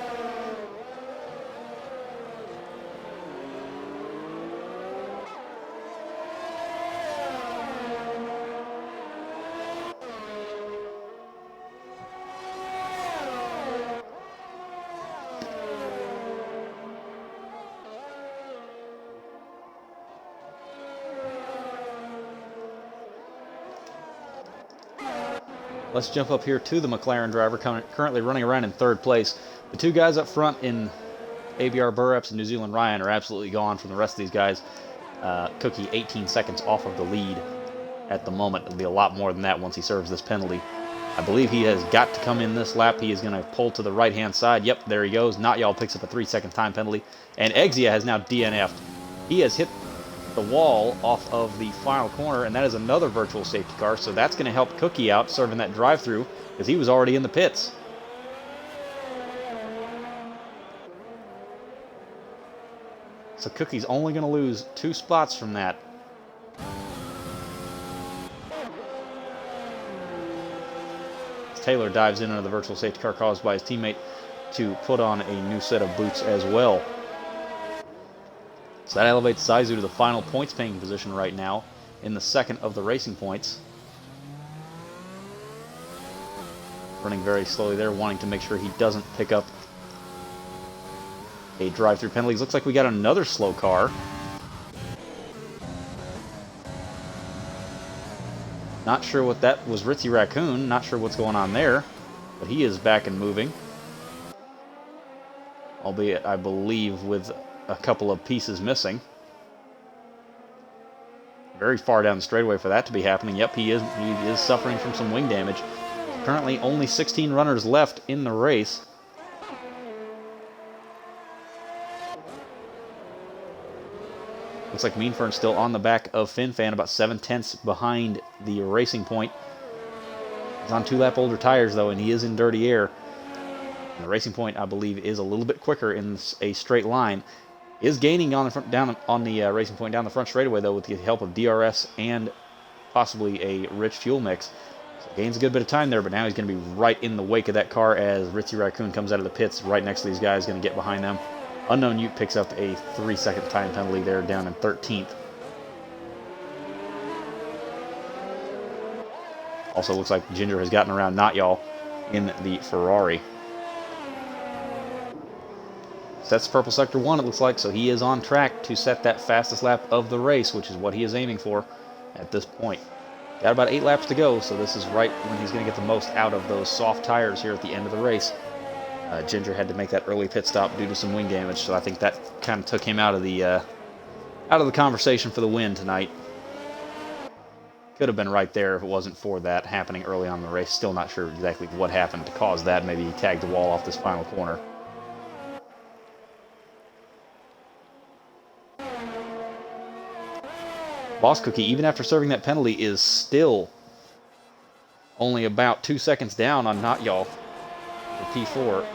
Let's jump up here to the McLaren driver, currently running around in 3rd place. The 2 guys up front in ABR Burrups and New Zealand Ryan are absolutely gone from the rest of these guys. Cookie 18 seconds off of the lead at the moment. It'll be a lot more than that once he serves this penalty. I believe he has got to come in this lap. He is going to pull to the right-hand side. Yep, there he goes. Not y'all picks up a 3-second time penalty. And Exia has now DNF'd. He has hit the wall off of the final corner, and that is another virtual safety car, so that's going to help Cookie out serving that drive-through because he was already in the pits. So Cookie's only going to lose 2 spots from that. Taylor dives in under the virtual safety car caused by his teammate to put on a new set of boots as well. So that elevates Zaizu to the final points-paying position right now in the 2nd of the racing points. Running very slowly there, wanting to make sure he doesn't pick up a drive-through penalty. Looks like we got another slow car. Not sure what that was. Ritzy Raccoon. Not sure what's going on there, but he is back and moving. albeit I believe with a couple of pieces missing. Very far down the straightaway for that to be happening. Yep, he is suffering from some wing damage. Currently only 16 runners left in the race. Looks like Meanfern's still on the back of FinFan, about 7/10 behind the Racing Point. He's on 2-lap older tires, though, and he is in dirty air. And the Racing Point, I believe, is a little bit quicker in a straight line. Is gaining on the front, down on the Racing Point down the front straightaway, though, with the help of DRS and possibly a rich fuel mix. So gains a good bit of time there, but now he's going to be right in the wake of that car as Ritzy Raccoon comes out of the pits right next to these guys, going to get behind them. Unknown Ute picks up a 3-second time penalty there, down in 13th. Also looks like Ginger has gotten around Not Y'all in the Ferrari. Sets purple sector 1, it looks like, so he is on track to set that fastest lap of the race, which is what he is aiming for at this point. Got about 8 laps to go, so this is right when he's going to get the most out of those soft tires here at the end of the race. Ginger had to make that early pit stop due to some wing damage, so I think that kind of took him out of the conversation for the win tonight. Could have been right there if it wasn't for that happening early on in the race. Still not sure exactly what happened to cause that. Maybe he tagged the wall off this final corner. Boss Cookie, even after serving that penalty, is still only about 2 seconds down on Not Y'all for P4.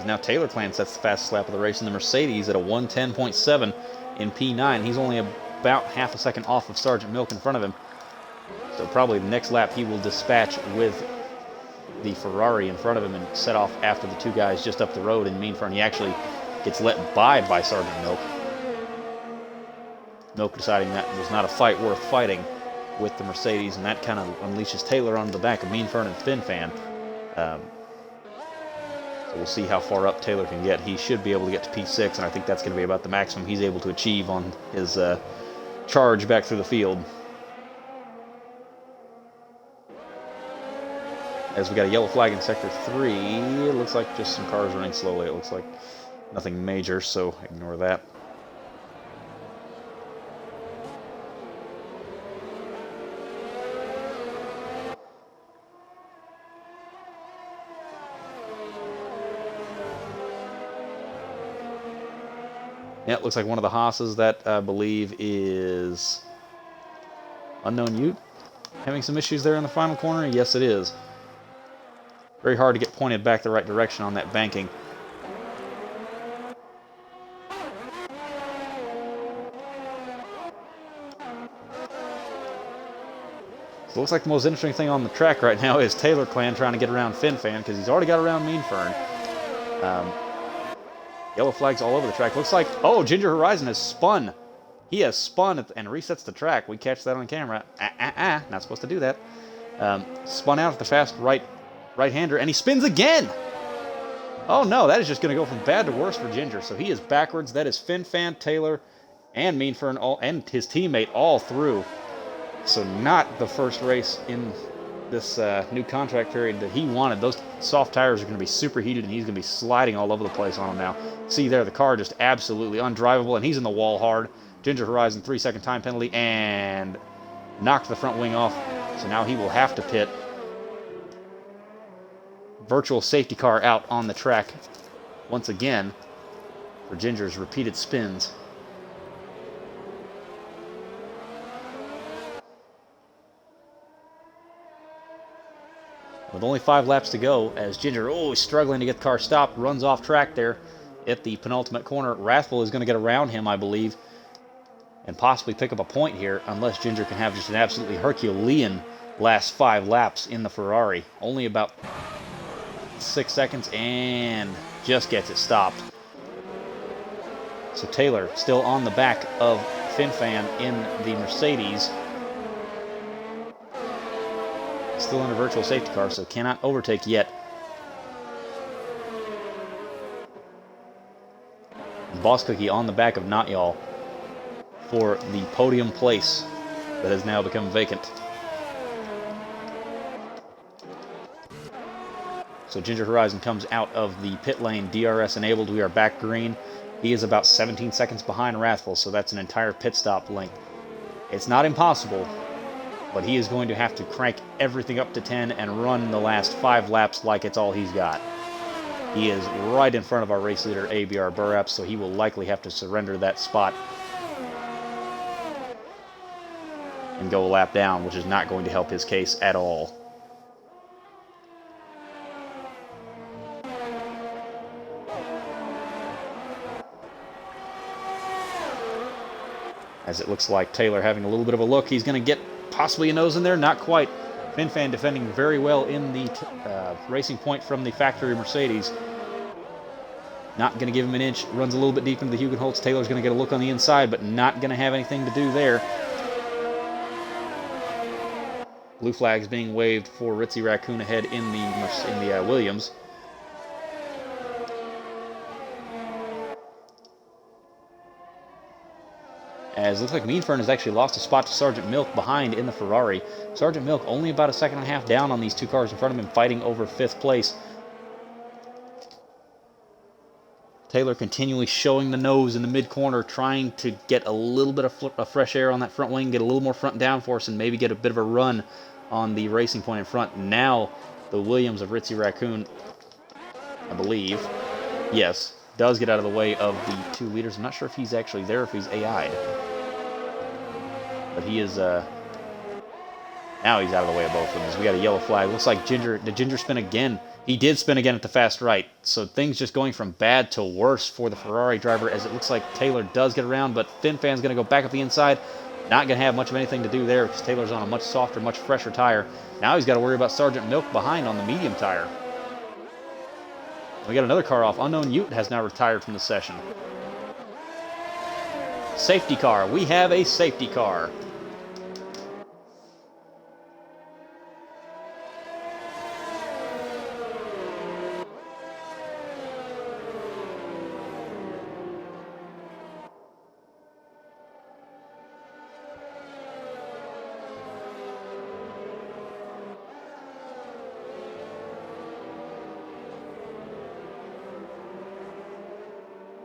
Now Taylor Clan sets the fastest lap of the race in the Mercedes at a 1:10.7 in P9. He's only about half a second off of Sergeant Milk in front of him. So probably the next lap he will dispatch with the Ferrari in front of him and set off after the two guys just up the road in Meanfern. He actually gets let by Sergeant Milk. Milk deciding that was not a fight worth fighting with the Mercedes, and that kind of unleashes Taylor onto the back of Meanfern and FinFan. So we'll see how far up Taylor can get. He should be able to get to P6, and I think that's going to be about the maximum he's able to achieve on his charge back through the field. As we got a yellow flag in Sector 3, it looks like just some cars running slowly. It looks like nothing major, so ignore that. Yeah, it looks like one of the Haas's that I believe is Unknown Ute having some issues there in the final corner. Yes, it is. Very hard to get pointed back the right direction on that banking. So it looks like the most interesting thing on the track right now is Taylor Clan trying to get around FinFan because he's already got around Meanfern. Yellow flags all over the track. Looks like, oh, Ginger Horizon has spun. He has spun and resets the track. We catch that on camera. Not supposed to do that. Spun out at the fast right-hander, and he spins again. Oh, no, that is just going to go from bad to worse for Ginger. So he is backwards. That is FinFan, Taylor, and Meanfern, and his teammate all through. So not the first race in this new contract period that he wanted. Those soft tires are going to be super heated, and he's going to be sliding all over the place on them now. See there, the car just absolutely undrivable, and he's in the wall hard. Ginger Horizon, 3-second time penalty, and knocked the front wing off. So now he will have to pit. Virtual safety car out on the track once again for Ginger's repeated spins. With only 5 laps to go, as Ginger, is struggling to get the car stopped, runs off track there at the penultimate corner. Wrathful is going to get around him, I believe, and possibly pick up a point here, unless Ginger can have just an absolutely Herculean last 5 laps in the Ferrari. Only about 6 seconds, and just gets it stopped. So Taylor still on the back of FinFan in the Mercedes. Still in a virtual safety car, so cannot overtake yet. Boss Cookie on the back of Not Y'all for the podium place that has now become vacant. So Ginger Horizon comes out of the pit lane, DRS enabled. We are back green. He is about 17 seconds behind Wrathful, so that's an entire pit stop length. It's not impossible, but he is going to have to crank everything up to 10 and run the last 5 laps like it's all he's got. He is right in front of our race leader, ABR Burraps, so he will likely have to surrender that spot and go a lap down, which is not going to help his case at all. As it looks like Taylor having a little bit of a look. He's going to get possibly a nose in there. Not quite. FinFan defending very well in the racing point from the factory Mercedes. Not going to give him an inch. Runs a little bit deep into the Hugenholtz. Taylor's going to get a look on the inside, but not going to have anything to do there. Blue flags being waved for Ritzy Raccoon ahead in the Williams. As it looks like Meanfern has actually lost a spot to Sergeant Milk behind in the Ferrari. Sergeant Milk only about a second and a half down on these 2 cars in front of him, fighting over 5th place. Taylor continually showing the nose in the mid-corner, trying to get a little bit of fresh air on that front wing, get a little more front downforce, and maybe get a bit of a run on the racing point in front. Now, the Williams of Ritzy Raccoon, I believe, yes, does get out of the way of the 2 leaders. I'm not sure if he's actually there, if he's AI'd. But he is, now he's out of the way of both of them. We got a yellow flag. Looks like did Ginger spin again? He did spin again at the fast right. So things just going from bad to worse for the Ferrari driver, as it looks like Taylor does get around, but FinFan's going to go back up the inside. Not going to have much of anything to do there because Taylor's on a much softer, much fresher tire. Now he's got to worry about Sergeant Milk behind on the medium tire. We got another car off. Unknown Ute has now retired from the session. Safety car. We have a safety car.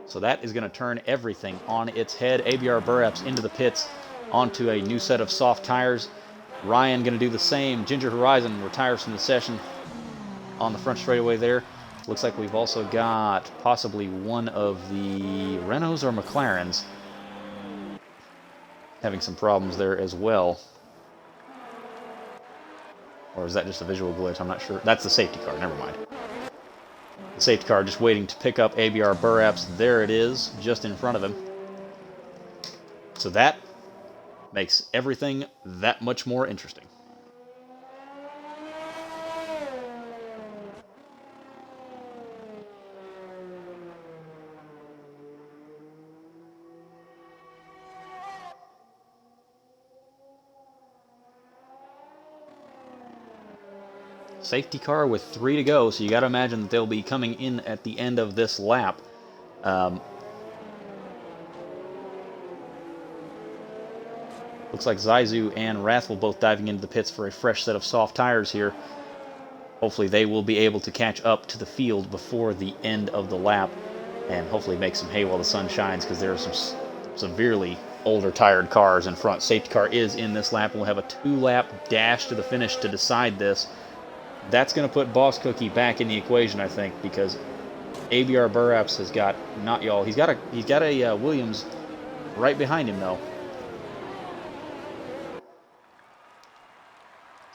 So that is going to turn everything on its head. ABR Burraps into the pits onto a new set of soft tires. Ryan going to do the same. Ginger Horizon retires from the session on the front straightaway there. Looks like we've also got possibly one of the Renaults or McLarens having some problems there as well. Or is that just a visual glitch? I'm not sure. That's the safety car. Never mind. The safety car just waiting to pick up ABR Burraps. There it is, just in front of him. So that makes everything that much more interesting. Safety car with 3 to go, so you got to imagine that they'll be coming in at the end of this lap. Looks like Zaizu and Wrathful both diving into the pits for a fresh set of soft tires here. Hopefully they will be able to catch up to the field before the end of the lap and hopefully make some hay while the sun shines, because there are some severely older tired cars in front. Safety car is in this lap, and we'll have a 2-lap dash to the finish to decide this. That's going to put Boss Cookie back in the equation, I think, because ABR Burraps has got, not y'all, he's got a Williams right behind him, though.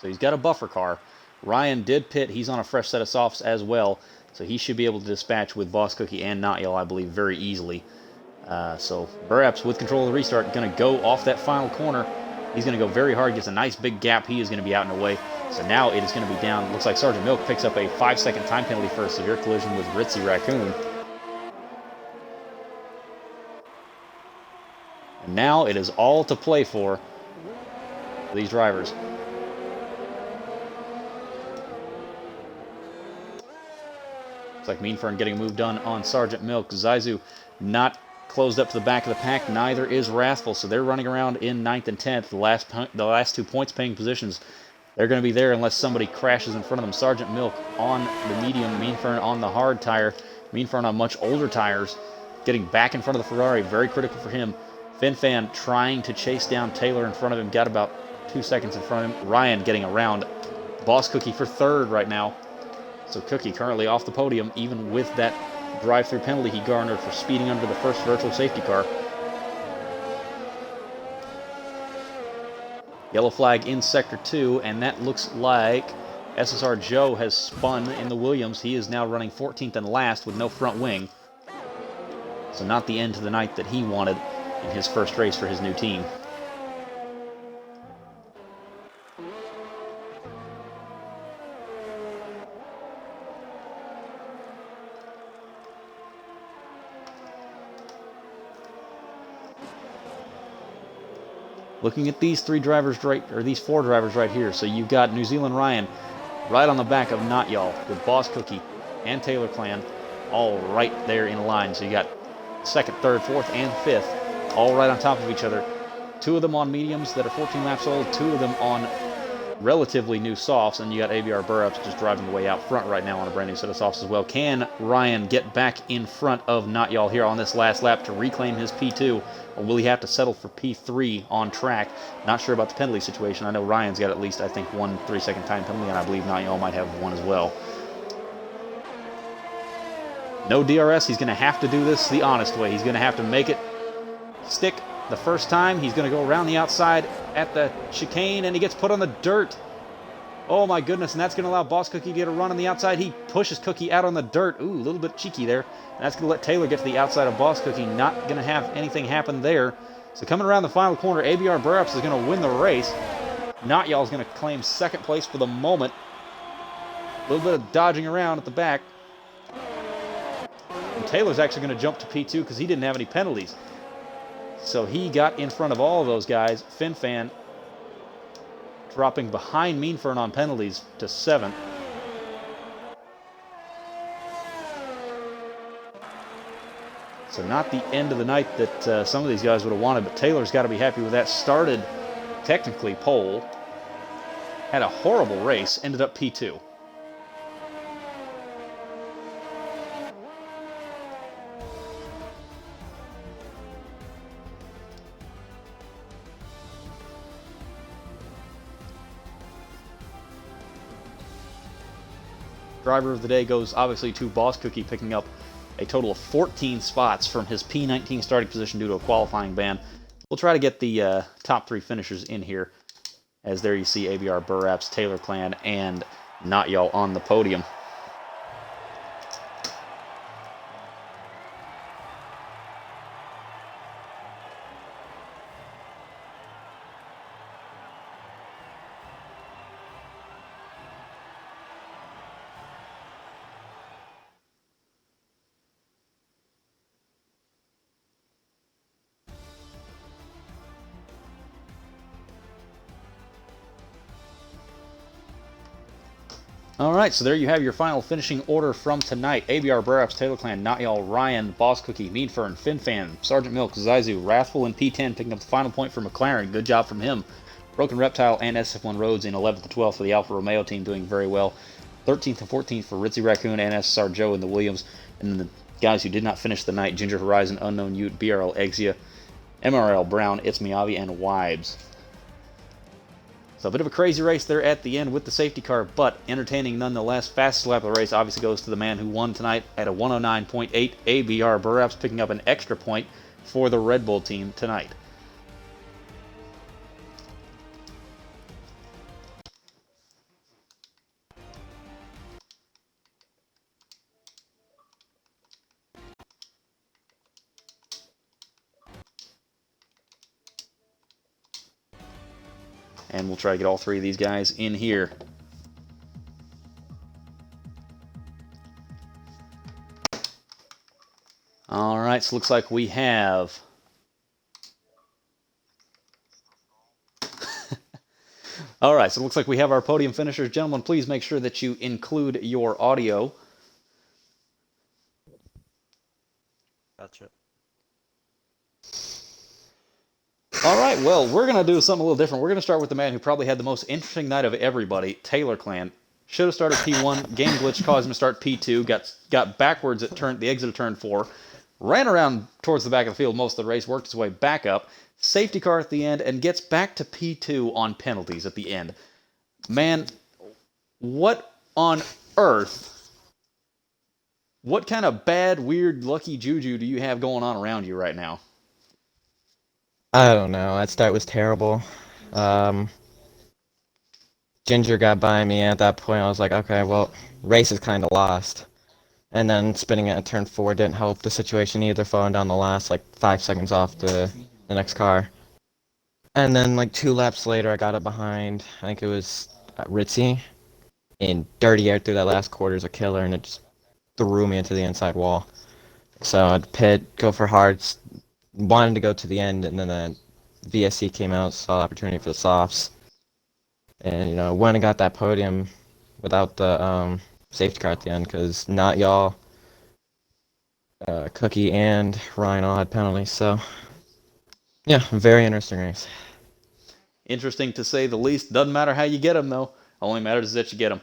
So he's got a buffer car. Ryan did pit. He's on a fresh set of softs as well, so he should be able to dispatch with Boss Cookie and Not Y'all, I believe, very easily. So Burraps, with control of the restart, going to go off that final corner. He's going to go very hard, gets a nice big gap. He is going to be out and away. So now it is going to be down. Looks like Sergeant Milk picks up a 5-second time penalty for a severe collision with Ritzy Raccoon. And now it is all to play for these drivers. Looks like Meanfern getting a move done on Sergeant Milk. Zaizu not closed up to the back of the pack. Neither is Wrathful, so they're running around in 9th and 10th. The last 2 points-paying positions. They're going to be there unless somebody crashes in front of them. Sergeant Milk on the medium, Mean Fern on the hard tire. Mean Fern on much older tires, getting back in front of the Ferrari. Very critical for him. Fin Fan trying to chase down Taylor in front of him. Got about 2 seconds in front of him. Ryan getting around Boss Cookie for 3rd right now. So Cookie currently off the podium, even with that drive-through penalty he garnered for speeding under the first virtual safety car. Yellow flag in Sector 2, and that looks like SSR Joe has spun in the Williams. He is now running 14th and last with no front wing. So not the end to the night that he wanted in his first race for his new team. Looking at these four drivers right here. So you've got New Zealand Ryan right on the back of Not Y'all with Boss Cookie and Taylor Clan all right there in line. So you got 2nd, 3rd, 4th, and 5th all right on top of each other. 2 of them on mediums that are 14 laps old, 2 of them on relatively new softs, and you got ABR Burrups just driving the way out front right now on a brand new set of softs as well. Can Ryan get back in front of Not Y'all here on this last lap to reclaim his P2, or will he have to settle for P3 on track? Not sure about the penalty situation. I know Ryan's got at least, I think, 1 3-second time penalty, and I believe Not Y'all might have one as well. No DRS. He's going to have to do this the honest way. He's going to have to make it stick the first time. He's going to go around the outside at the chicane, and he gets put on the dirt. Oh my goodness, and that's going to allow Boss Cookie to get a run on the outside. He pushes Cookie out on the dirt. Ooh, a little bit cheeky there. And that's going to let Taylor get to the outside of Boss Cookie. Not going to have anything happen there. So coming around the final corner, ABR Burrups is going to win the race. Not Y'all is going to claim 2nd place for the moment. A little bit of dodging around at the back. And Taylor's actually going to jump to P2 because he didn't have any penalties. So he got in front of all of those guys. Fin Fan dropping behind Mean Fern on penalties to 7th. So not the end of the night that some of these guys would have wanted, but Taylor's got to be happy with that. Started technically pole, had a horrible race, ended up P2. Driver of the day goes obviously to Boss Cookie, picking up a total of 14 spots from his P19 starting position due to a qualifying ban. We'll try to get the top 3 finishers in here, as there you see ABR Burraps, Taylor Clan, and Not Y'all on the podium. All right, so there you have your final finishing order from tonight. ABR Burrups, Taylor Clan, Not Y'all, Ryan, Boss Cookie, Mean Fern, Fin Fan, Sergeant Milk, Zaizu, Wrathful, and P10 picking up the final point for McLaren. Good job from him. Broken Reptile and SF1 Rhodes in 11th and 12th for the Alfa Romeo team, doing very well. 13th and 14th for Ritzy Raccoon and SSR Joe in the Williams. And then the guys who did not finish the night, Ginger Horizon, Unknown Ute, BRL Exia, MRL Brown, It's Miyavi, and Wibes. So a bit of a crazy race there at the end with the safety car, but entertaining nonetheless. Fastest lap of the race obviously goes to the man who won tonight at a 109.8. ABR Burrups picking up an extra point for the Red Bull team tonight. And we'll try to get all 3 of these guys in here. All right, so looks like we have... All right, so it looks like we have our podium finishers. Gentlemen, please make sure that you include your audio.
Gotcha.
All right, well, we're going to do something a little different. We're going to start with the man who probably had the most interesting night of everybody, Taylor Clan. Should have started P1. Game glitch caused him to start P2. Got backwards at the exit of turn 4. Ran around towards the back of the field most of the race. Worked his way back up. Safety car at the end and gets back to P2 on penalties at the end. Man, what on earth? What kind of bad, weird, lucky juju do you have going on around you right now?
I don't know. That start was terrible. Um, Ginger got by me at that point. I was like, okay, well, race is kind of lost. And then spinning it at turn 4 didn't help the situation either, falling down the last like 5 seconds off the next car. And then like 2 laps later, I got it behind. I think it was Ritzy, and dirty air through that last quarter is a killer, and it just threw me into the inside wall. So I'd pit, go for hards, wanted to go to the end, and then the VSC came out, saw the opportunity for the softs, and went and got that podium without the safety car at the end because not y'all, Cookie and Ryan all had penalties. So yeah, very interesting race.
Interesting to say the least. Doesn't matter how you get them, though. Only matters that you get them.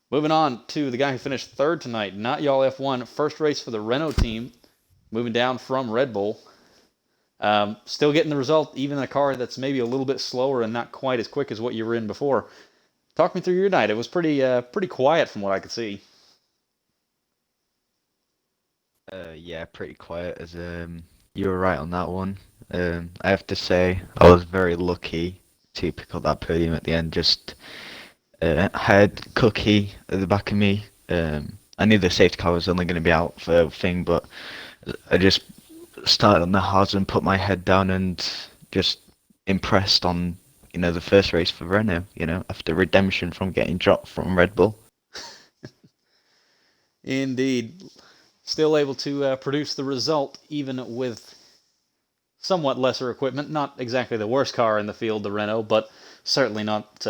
Moving on to the guy who finished third tonight, Not Y'all F1. First race for the Renault team, moving down from Red Bull. Still getting the result, even in a car that's maybe a little bit slower and not quite as quick as what you were in before. Talk me through your night. It was pretty quiet from what I could see.
Yeah, pretty quiet as you were right on that one. I have to say I was very lucky to pick up that podium at the end. Just had Cookie at the back of me. I knew the safety car was only going to be out for everything, but I just started on the hards and put my head down and just impressed on the first race for Renault. After redemption from getting dropped from Red Bull.
Indeed. Still able to produce the result, even with somewhat lesser equipment. Not exactly the worst car in the field, the Renault, but certainly not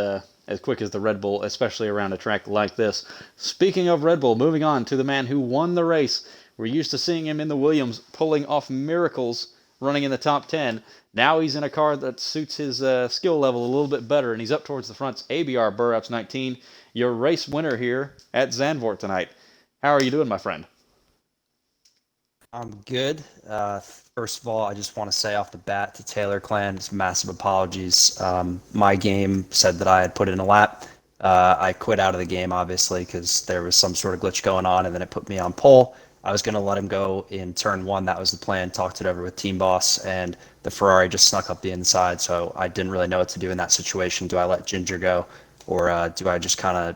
as quick as the Red Bull, especially around a track like this. Speaking of Red Bull, moving on to the man who won the race. We're used to seeing him in the Williams pulling off miracles, running in the top 10. Now he's in a car that suits his skill level a little bit better, and he's up towards the fronts. ABR Burroughs 19, your race winner here at Zandvoort tonight. How are you doing, my friend?
I'm good. First of all, I just want to say off the bat to Taylor Clan, massive apologies. My game said that I had put in a lap. I quit out of the game, obviously, because there was some sort of glitch going on, and then it put me on pole. I was going to let him go in turn 1. That was the plan. Talked it over with Team Boss, and the Ferrari just snuck up the inside, so I didn't really know what to do in that situation. Do I let Ginger go, or do I just kind of,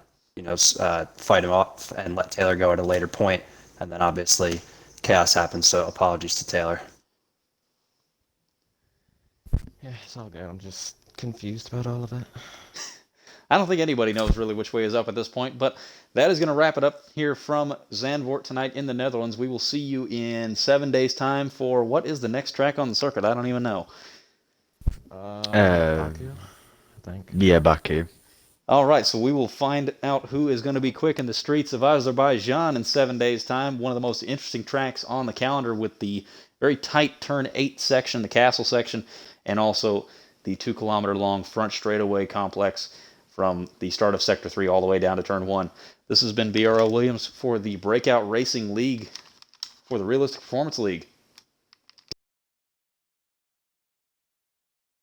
fight him off and let Taylor go at a later point? And then obviously chaos happens, so apologies to Taylor.
Yeah, it's all good. I'm just confused about all of it.
I don't think anybody knows really which way is up at this point, but that is going to wrap it up here from Zandvoort tonight in the Netherlands. We will see you in 7 days' time for what is the next track on the circuit? I don't even know.
Baku, I think.
Yeah, Baku.
All right, so we will find out who is going to be quick in the streets of Azerbaijan in 7 days' time. One of the most interesting tracks on the calendar with the very tight turn 8 section, the castle section, and also the 2 kilometer long front straightaway complex from the start of Sector 3 all the way down to Turn 1. This has been BRL Williams for the Breakout Racing League for the Realistic Performance League.